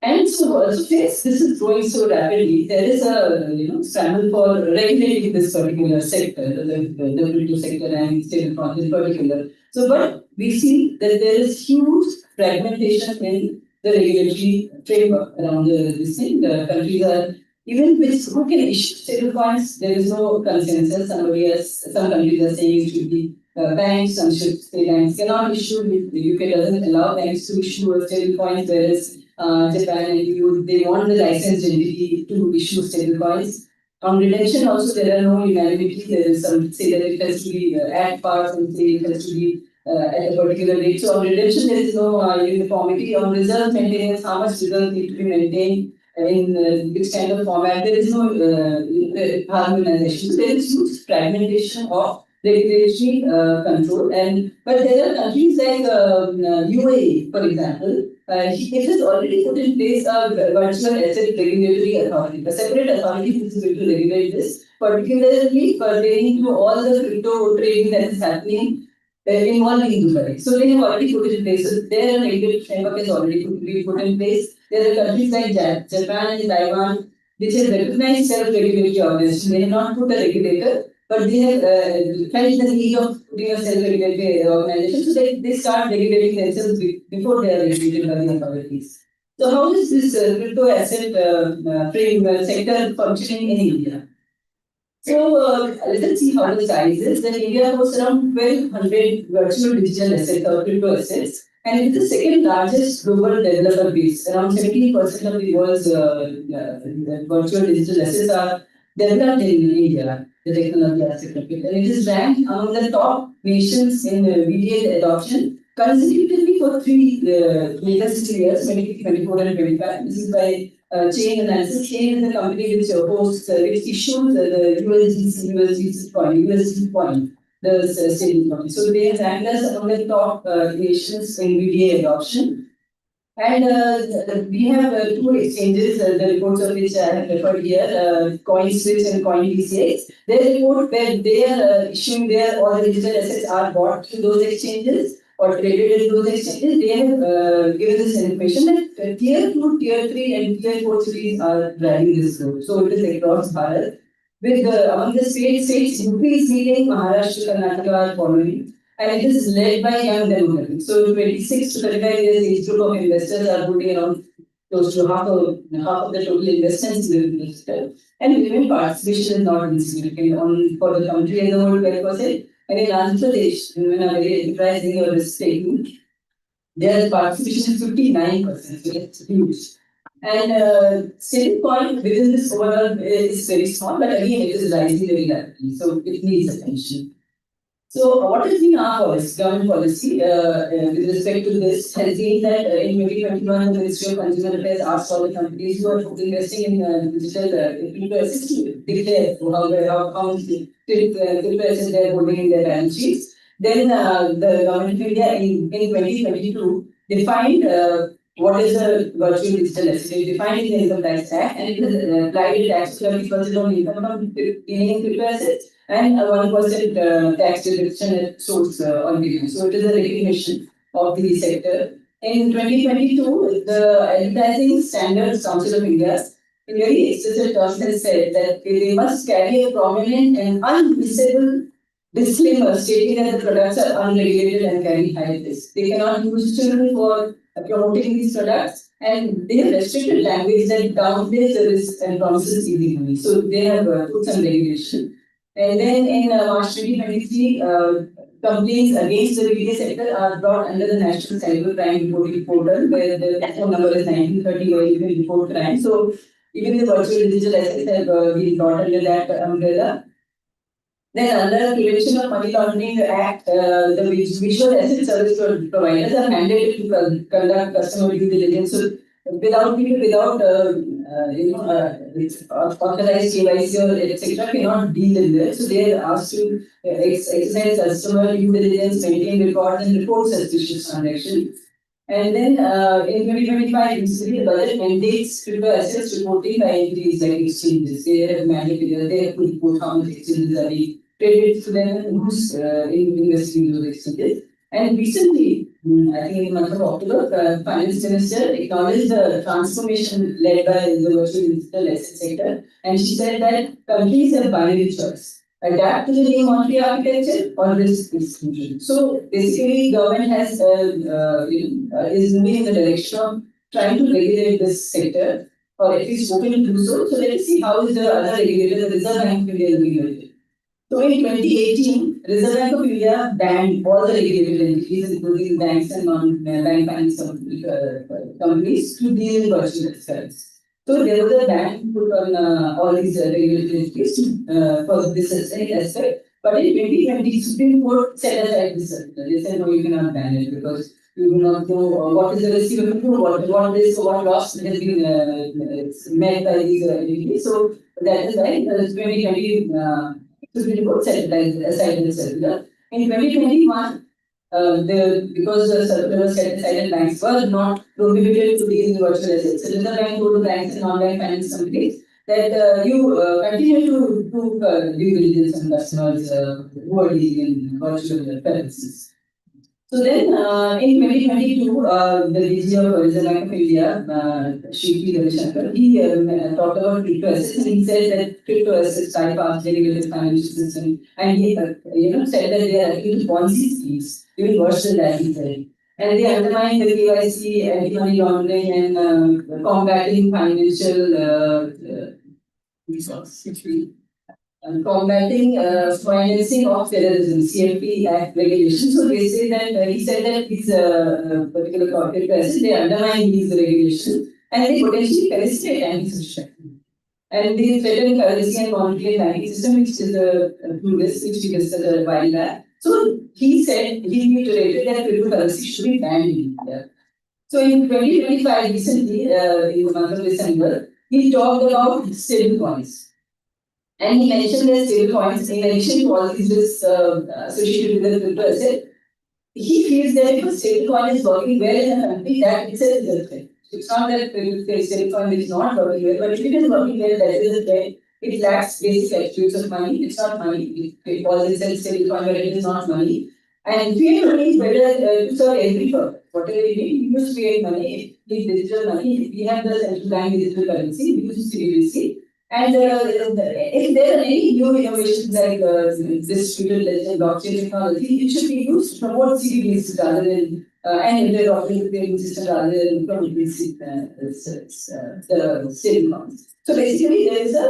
And so since this is growing so rapidly, there is a scramble for regulating this particular sector, the crypto sector and stablecoins in particular. So, but we see that there is huge fragmentation in the regulatory framework around this thing. The countries are even with who can issue stablecoins, there is no consensus. Some countries are saying it should be banks, some should say banks cannot issue. The UK doesn't allow banks to issue stablecoins, whereas Japan and EU, they want the licensed entity to issue stablecoins. On redemption, also there are no unanimity. There is some say that it has to be at par, some say it has to be at a particular rate. So on redemption, there is no uniformity. On reserve maintenance, how much reserve need to be maintained in which kind of format, there is no harmonization. So there is huge fragmentation of regulatory control. But there are countries like UAE, for example. It has already put in place a virtual asset regulatory authority, a separate authority which is going to regulate this, particularly pertaining to all the crypto trading that is happening involving Dubai. So they have already put it in place. So their regulatory framework has already been put in place. There are countries like Japan and Taiwan which have recognized self-regulatory organizations. They have not put a regulator, but they have felt the need of putting a self-regulatory organization, so they start regulating themselves before they are regulated by the authorities. So how is this crypto asset framework sector functioning in India? So let's see how the size is. Then India hosts around 1,200 virtual digital assets or crypto assets, and it is the second largest global developer base. Around 70% of the world's virtual digital assets are developed in India, the technology aspect of it. And it is ranked among the top nations in VDA adoption consecutively for three latest years, 23, 24, and 25. This is by Chain Analysis. Chain is the company which hosts, which issues the USDC coin, the stable coin. So they rank us among the top nations in VDA adoption. And we have two exchanges, the reports of which I have referred here, CoinSwitch and CoinDCX. They report where they are issuing all the digital assets are bought through those exchanges or traded in those exchanges. They have given this information that tier 2, tier 3, and tier 4 cities are driving this growth. So it is across Bharat. With among the states, UP is leading, Maharashtra, Karnataka are following. And it is led by young demographics. So 26 to 35 years age group of investors are putting around close to half of the total investments in the sector. And women participation is not insignificant. For the country as a whole, 12%. And in Andhra Pradesh, women are very enterprising or risk taking. Their participation is 59%, so it's huge. And saving point within this overall is very small, but again, it is rising very rapidly, so it needs attention. So, what has been our policy, government policy with respect to this? Has been that in 2021, the Ministry of Consumer Affairs asked all the companies who are investing in digital crypto assets to declare how crypto assets they are holding in their balance sheets. Then the government of India in 2022 defined what is a virtual digital asset. It defined in the Income Tax Act and it has applied a tax of 30% on income from dealing in crypto assets and a 1% tax deduction at source on dividend. So it is a recognition of the sector. In 2022, the Advertising Standards Council of India, in very explicit terms, has said that they must carry a prominent and unmissable disclaimer stating that the products are unregulated and carry high risk. They cannot use children for promoting these products, and they have restricted language that downplays the risk and promises easy money. So they have put some regulation. And then in March 2023, complaints against the media sector are brought under the National Cybercrime Reporting Portal, where the telephone number is 1930, where you can report crime. So even the virtual digital assets have been brought under that umbrella. Then under Prevention of Money Laundering Act, the visual asset service providers are mandated to conduct customer due diligence. So without authorized KYC or etc. cannot deal in there. So they are asked to exercise customer due diligence, maintain records and report suspicious transactions. And then in 2025, recently the budget mandates crypto assets reporting by entities like exchanges. They have mandated, they have to report how much exchanges are being traded to them and who's investing in those exchanges. And recently, I think in the month of October, the Finance Minister acknowledged the transformation led by the virtual digital asset sector. And she said that countries have binary choice. Adapt to the new monetary architecture or risk exclusion. So basically, government has is moving in the direction of trying to regulate this sector, or at least hoping to do so. So let's see how is the other regulator, the Reserve Bank of India, looking at it. So in 2018, Reserve Bank of India banned all the regulated entities, including banks and non-bank finance companies, to deal in virtual assets. So there was a ban put on all these regulated entities for this aspect. But in 2020, Supreme Court set aside this circular. They said, no, you cannot ban it because you do not know what is the risk you have what loss has been met by these entities. So that is why 2020 Supreme Court set aside this circular. In 2021, because the circular was set aside and banks were not prohibited to deal in virtual assets, the Reserve Bank told the banks and non-bank finance companies that you continue to do due diligence on customers who are dealing in virtual premises. So then, in 2022, the DG of Reserve Bank of India, Shri Ravishankar, he talked about crypto assets, and he said that crypto assets bypass regulated financial system, and he said that they are actually Ponzi schemes, even worse than that, he said. And they undermine the KYC, anti-money laundering, and combating financial combating financing of terrorism, CFP Act regulation. So they say that he said that these particular corporate assets, they undermine these regulations and they potentially penetrate anti-social activity. And they threaten currency and monetary and banking system, which is through this, which we discussed a while back. So he said, he reiterated that cryptocurrency should be banned in India. So in 2025, recently, in the month of December, he talked about stable coins. And he mentioned that stable coins, in addition to all these risks associated with the crypto asset, he feels that if a stable coin is working well in a country, that itself is a threat. It's not that the stable coin is not working well, but if it is working well, that is a threat. It lacks basic attributes of money. It's not money. It calls itself stable coin, but it is not money. And fiat money is better to serve every purpose. Whatever we need, we use fiat money, we digital money. We have the central bank digital currency, we use CBDC. And if there are any new innovations like distributed ledger blockchain technology, it should be used to promote CBDCs rather than and interoperable payment system rather than promoting the stablecoins. So basically, there is a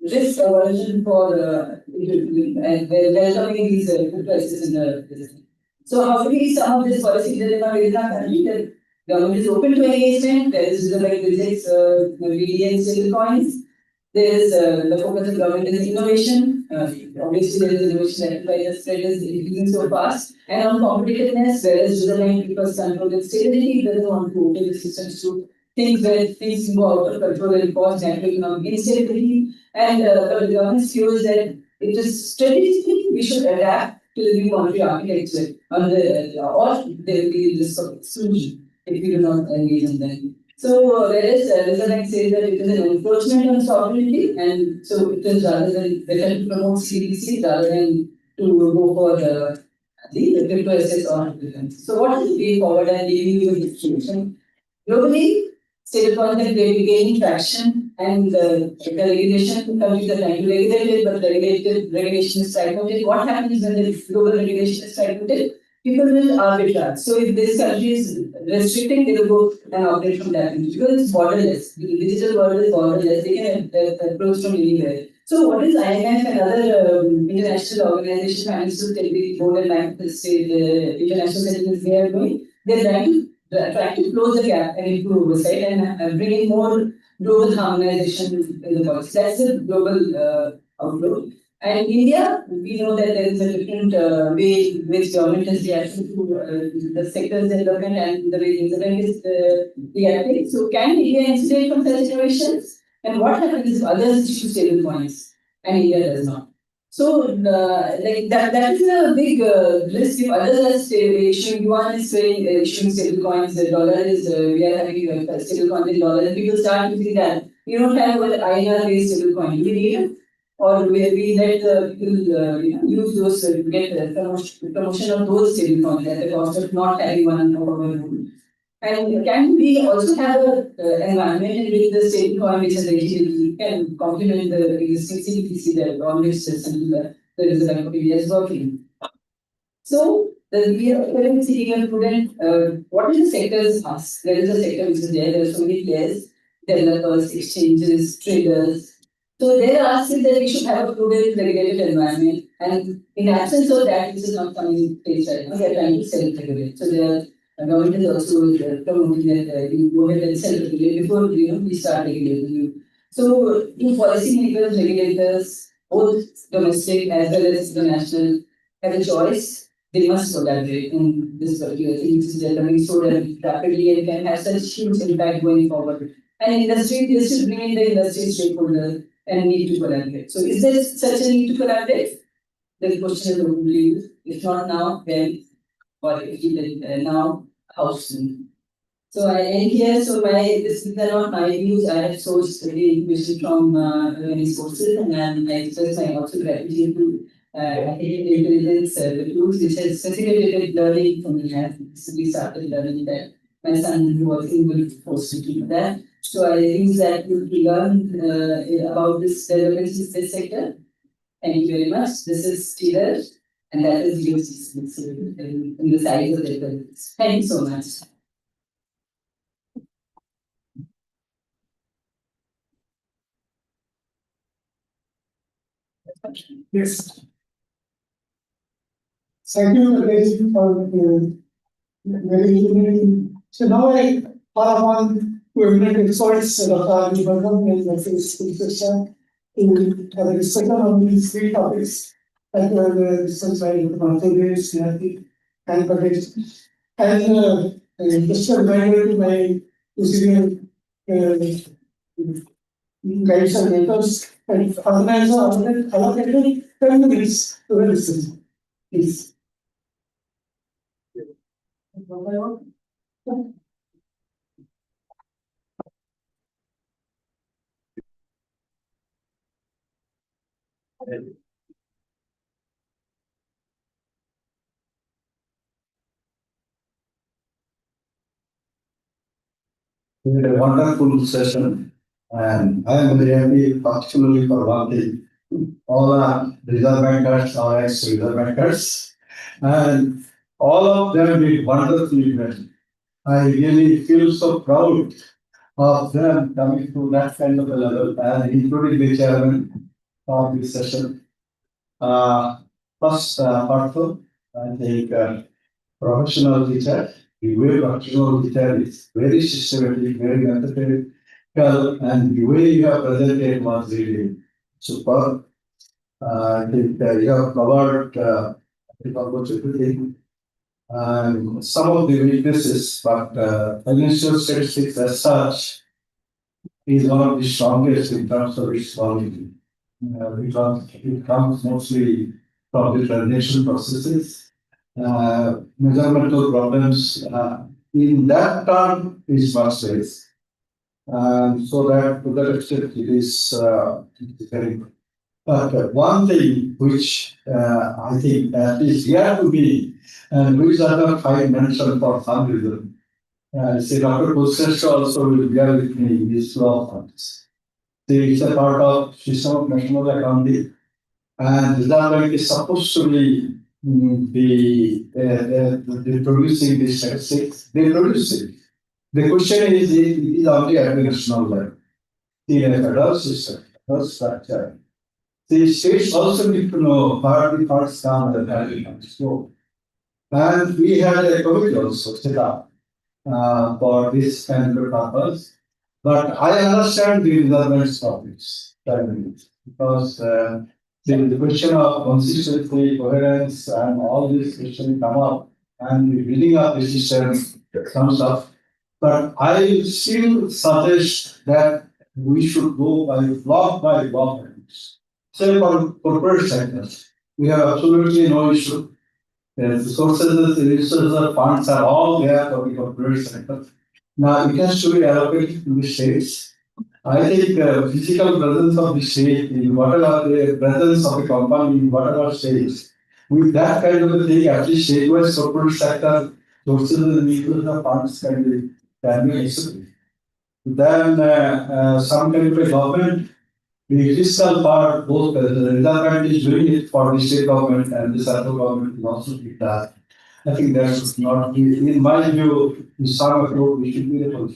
risk aversion for and welcoming these crises in the business. So how do we sum up this policy dilemma within our country? The government is open to engagement. There is the like physics, VD and stablecoins. There is the focus of government is innovation. Obviously, there is innovation that by the spread is increasing so fast. And on competitiveness, whereas Reserve Bank keeps control and stability, it doesn't want to open the systems to things where things go out of control and cause natural economic instability. And but the government's view is that it is strategically we should adapt to the new monetary architecture on the or there will be risk of exclusion if we do not engage in them. So whereas Reserve Bank says that it is an encroachment on sovereignty, and so it is rather than better to promote CDC rather than to go for the crypto assets or defense. So what is the way forward and leaving you with the situation? Globally, stablecoins are gaining traction, and the regulation countries are trying to regulate it, but the regulation is fragmented. What happens when the global regulation is fragmented? People will arbitrage. So if this country is restricting, they will go and operate from that country because it's borderless. The digital world is borderless. They can approach from anywhere. So what is IMF and other international organizations, financial stability board and bank state, international settlements they are doing? They're trying to close the gap and improve oversight and bring in more global harmonization in the policy. That's the global outlook. And in India, we know that there is a different way in which government is reacting to the sector's development and the way the bank is reacting. So can India insulate from such innovations? And what happens if others issue stable coins and India does not? So like that is a big risk if others are issuing yuan is saying issuing stable coins, the dollar is we are having stable coin in dollar and people start using that. We don't have an INR based stable coin. Do we need it? Or where we let people use those get promotion of those stable coins at the cost of not having one of our own. And can we also have an environment in which the stable coin which is regularly can complement the existing CBDC that government system the Reserve Bank of India is working? So we are currently seeing a prudent, what is the sector's ask? There is a sector which is there are so many players, developers, exchanges, traders. So their ask is that we should have a prudent regulated environment. And in absence of that, this is not coming in place right now. They are trying to self-regulate. So the government is also promoting that you go ahead and self-regulate before we start regulating you. So do policy makers, regulators, both domestic as well as international, have a choice? They must collaborate in this particular thing, which is developing so rapidly and can have such huge impact going forward. And industry, this should bring in the industry stakeholder and need to collaborate. So is there such a need to collaborate? The question is open to you. If not now, when? Or if you now, how soon? So I end here. So these are not my views. I have sourced the information from many sources, and I express my also gratitude to intelligence the tools which has facilitated learning for me. I have recently started learning that my son was able to force me to do that. So I use that to learn about this developments in this sector. Thank you very much. This is Steeler, and that is UCC in the size of the developments. Thank you so much. Yes. Thank you, Rajesh, for very illuminating. So now I call upon to eminent experts, Dr. Nibandam and Dr. Session, to have a discussion on these three topics that were discussed by Dr. Martha, Sinati, and Pradesh. And just a reminder to my senior guides and mentors and organizer allocated 10 minutes to the discussion. Please. A wonderful session. And I am very happy, particularly for one thing. All are Reserve Bankers or ex-Reserve Bankers, and all of them did wonderfully well. I really feel so proud of them coming to that kind of a level, and including the chairman of this session. Uh, First, Partho, I think professional teacher, the way professional teacher is very systematic, very methodical, and the way you have presented was really superb. I think you have covered almost everything. Some of the weaknesses, but financial statistics as such is one of the strongest in terms of its quality. Because it comes mostly from the transaction processes. Measurement problems in that term is much less. So that to that extent it is very good. But one thing which I think is yet to be, and which I not find mentioned for some reason, say Dr. Kusresh also will bear with me, is law funds. See, it's a part of system of national accounting, and Reserve Bank is supposed to be producing these statistics. They produce it. The question is, it is only at the national level, in a federal system, federal structure. The states also need to know where the funds come and where the funds go. And we had a committee also set up for this kind of purpose. But I understand the Reserve topics because the question of consistency, coherence, and all these questions come up, and the building up the system comes up. But I still suggest that we should go by block. Say for corporate sectors, we have absolutely no issue. The sources, the resources, the funds are all there for the corporate sector. Now it has to be allocated to the states. I think physical presence of the state in whatever the presence of the company in whatever states, with that kind of a thing, at least state-wise corporate sector sources and uses of funds can be executed. Then some kind of a government, the fiscal part, both the Reserve Bank is doing it for the state government and the central government will also do that. I think that should not be, in my view, in some approach, we should be able to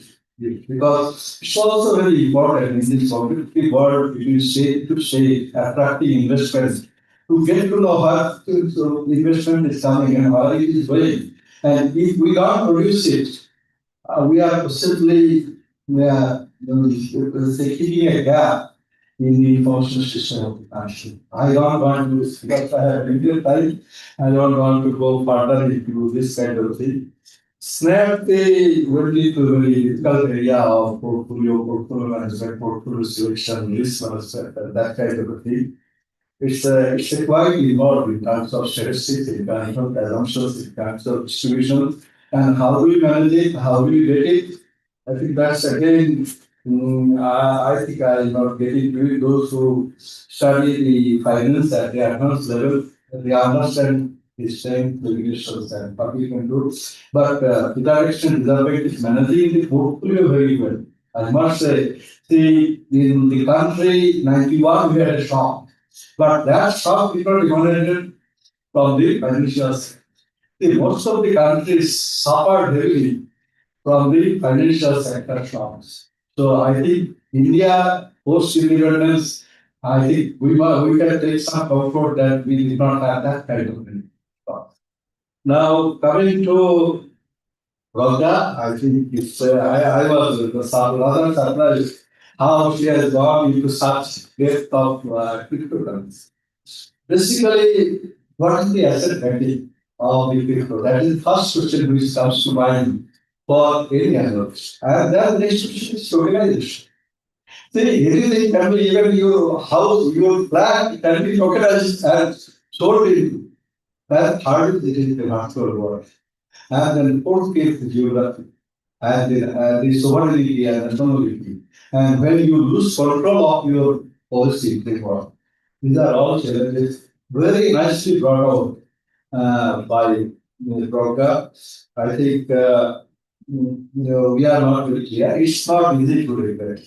because it's also very important in this competitive world between state to state, attracting investments to get to know how investment is coming and how it is going. And if we don't produce it, we are simply keeping a gap in the information system of the country. I don't want to, because I have limited time, I don't want to go further into this kind of thing. Snap the only to very difficult area of portfolio management, portfolio selection, risk management, and that kind of a thing. It's quite involved in terms of statistics, in terms of assumptions, in terms of distribution, and how do we manage it, how do we get it. I think that's again, I think I am not getting to it. Those who study the finance at the advanced level, they understand the strength, limitations, and what we can do. But to that extent, Reserve Bank is managing the portfolio very well. I must say, see, in the country, 91, we had a shock. But that shock is not emanated from the financial sector. See, most of the countries suffered heavily from the financial sector shocks. So I think India post independence, I think we can take some comfort that we did not have that kind of shock. Now coming to Rhoda, I think it's I was rather surprised how she has gone into such depth of cryptocurrency. Basically, what is the asset backing of the crypto? That is the first question which comes to mind for any analyst. And then the next question is tokenization. See, anything can be, even your house, your flat can be tokenized and sold in. That third is the natural world. And then fourth case is geography. And the sovereignty and autonomy. And when you lose control of your policy framework, these are all challenges very nicely brought out by the broker. I think we are not very clear. It's not easy to repair.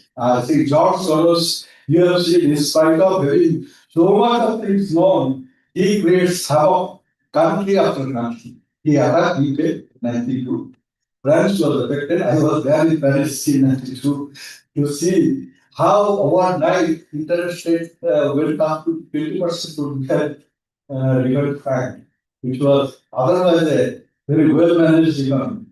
See, George Soros, you have seen, in spite of having so much of things known, he creates havoc country after country. He attacked UK 92. France was affected. I was there in Paris in 92 to see how overnight interest rate went up to 20% to become reverse franc, which was otherwise a very well managed economy.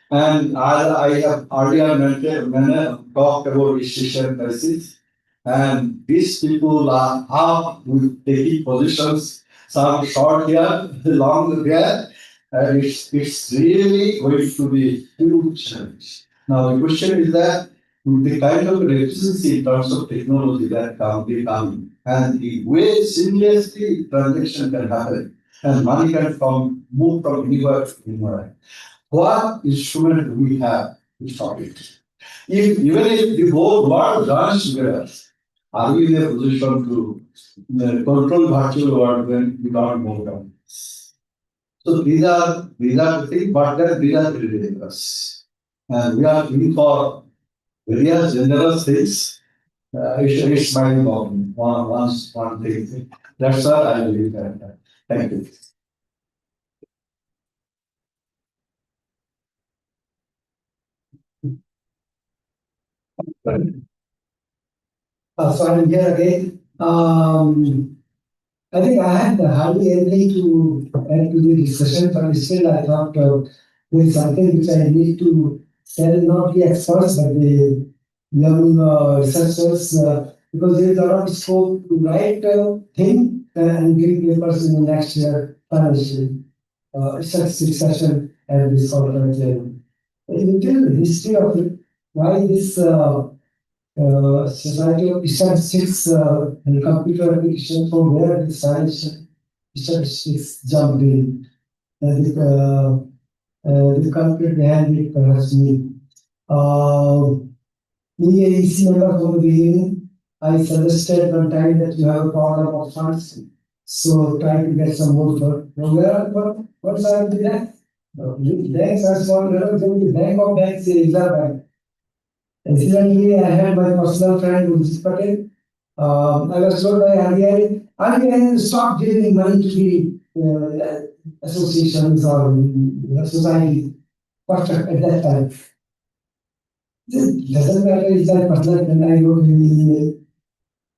And as I have earlier mentioned, when I talked about recession crisis, and these people are up with taking positions, some short here, long there, and it's really going to be huge challenge. Now the question is that with the kind of efficiency in terms of technology that can be coming, and the way seamlessly transaction can happen, and money can move from anywhere to anywhere, what instrument do we have to stop it? If even if the whole world joins together, are we in a position to control virtual world when we can't move down? So these are the things, but then these are very dangerous. And we are looking for various generous things. It's mind boggling. One thing. That's all I believe that. Thank you. So I'm here again. I think I had hardly anything to add to the discussion, but still I thought there is something which I need to tell not the experts but the young researchers because there is a lot of scope to write thing and give papers in the next year financial statistics session at this conference level. A little history of it, why this Society of Statistics and computer application from where the science statistics jumped in. And the culprit behind it perhaps me. Me, a EC member from the beginning, I suggested one time that you have a problem of funds, so try to get some more for. Now, where are what are the banks? Banks are small, the bank of banks is Reserve Bank. Incidentally, I had my personal friend Ujit Patel. I was told by RBI stopped giving money to the associations or society at that time. It doesn't matter if that personal friend, I don't really,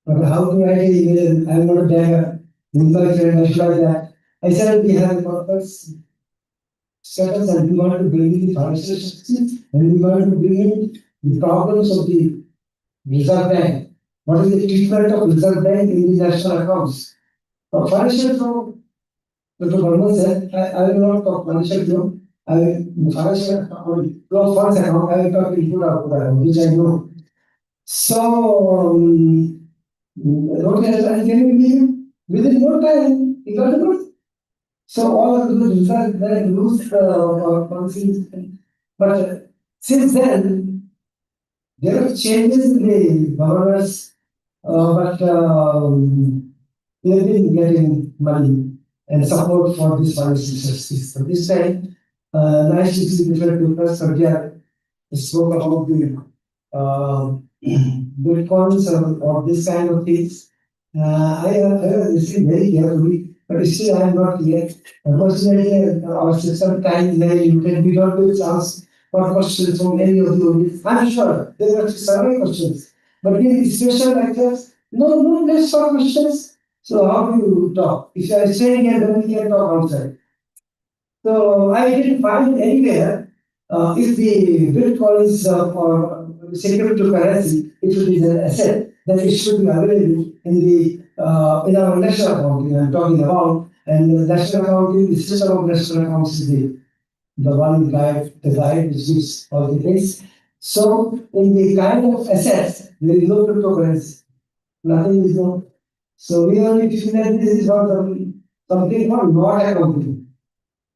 but how to write an email? I'm not a beggar. In my friend, I should like that. I said we have a purpose status and we want to bring in the financial system and we want to bring in the problems of the Reserve Bank. What is the treatment of Reserve Bank in the national accounts? For financial flow, Dr. Burman said, I will not talk financial flow. I will financial flow funds account, I will talk input output account, which I know. So, what has I can believe within no time, he got it. So all of the Reserve Bank lose policies. But since then, there are changes in the governors, but we have been getting money and support for this financial system. This time, nice to see different papers, Sardia spoke about the bitcoins or this kind of things. I have listened very carefully, but still I am not yet. Unfortunately, our system time is very limited. We don't get a chance for questions from any of you. I'm sure there are several questions, but in situation like this, no less for questions. So how do you talk? If you are staying here, then we can talk outside. So I didn't find anywhere if the Bitcoin is or security currency, if it is an asset, then it should be available in the in our national accounting. I'm talking about, and the national accounting, the system of national accounts is the one the guide which gives all the things. So in the kind of assets, there is no cryptocurrency, nothing is known. So we only feel that this is what something called not accounting.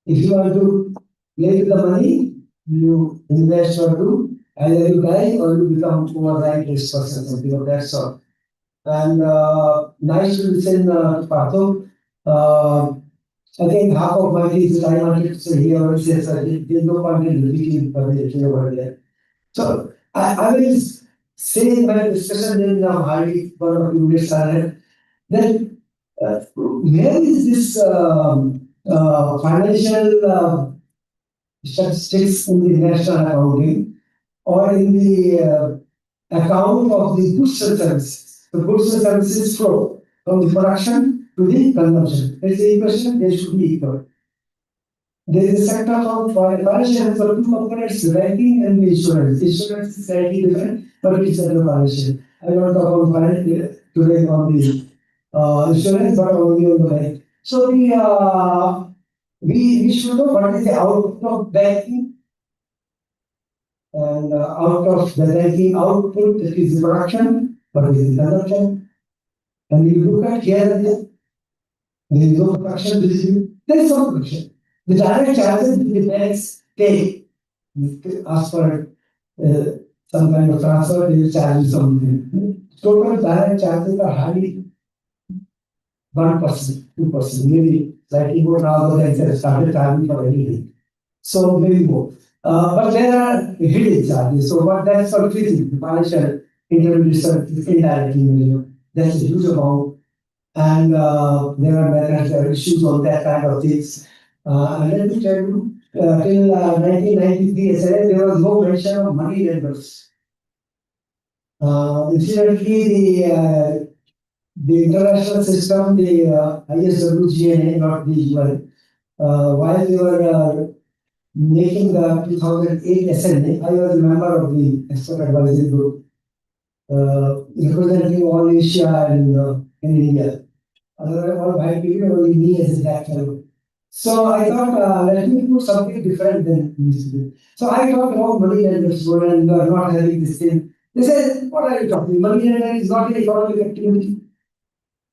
If you want to play with the money, you invest or do, either you die or you become overnight rich person, something of that sort. And nice to listen to Partho. I think half of my things I wanted to say here already said, so there's no point in repeating for the over there. So I will say in my discussion in hardly for a few minutes that where is this financial statistics in the national accounting or in the account of the goods and services? The goods and services flow from the production to the consumption. It's the equation, they should be equal. There is a sector of financial has got two components, banking and insurance. Insurance is slightly different, but it's under financial. I don't talk about finance today on the insurance, but only on the bank. So we should know what is the output of banking and out of the banking output, that is the production, what is the consumption. And you look at here and there, there is no production, there is no production. The direct charges the banks take, ask for some kind of transfer, they will charge you something. Total direct charges are hardly 1%, 2%, maybe slightly more now than they started charging for anything. So maybe more. But there are hidden charges. So what that's for freezing, the financial intermediary is indirectly measured. That's a huge amount. And there are methods, there are issues on that kind of things. And let me tell you, till 1993, there was no mention of money lenders. Incidentally, the international system, the ISWGNA, not the UN, while they were making the 2008 SNA, I was a member of the expert advisory group, representing all Asia and in India. Other all white people, only me as a black fellow. So I thought, let me put something different than used to do. So I talked about money lenders and you are not having this thing. They said, what are you talking? Money lender is not an economic activity.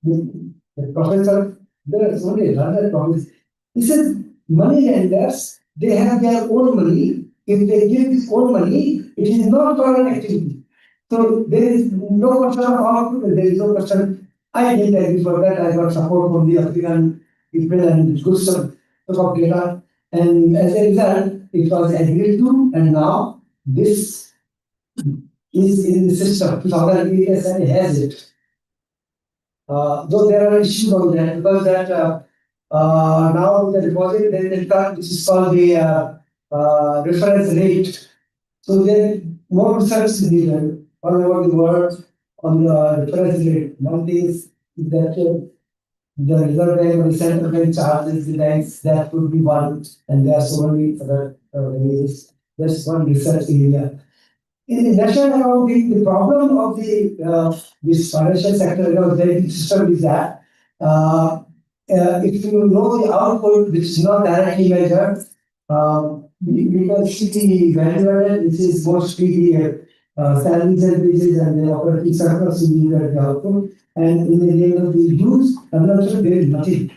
The professor, there is only another professor. He said, money lenders, they have their own money. If they give this own money, it is not called an activity. So there is no question of output, there is no question. I didn't agree for that. I got support from the African people and good stuff of data. And as a result, it was agreed to, and now this is in the system. 2008 has it. Though there are issues on that because that now the deposit there is a term which is called the reference rate. So there is more research needed all over the world on the reference rate. One thing is that the Reserve Bank or the central bank charges the banks, that would be one, and there are so many other ways. That's one research area. In the national accounting, the problem of the this financial sector banking system is that if you know the output which is not directly measured, we can see the value added, which is mostly the salaries and wages and the operating surplus in the output. And in the name of the use consumption, there is nothing.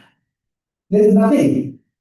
There is nothing.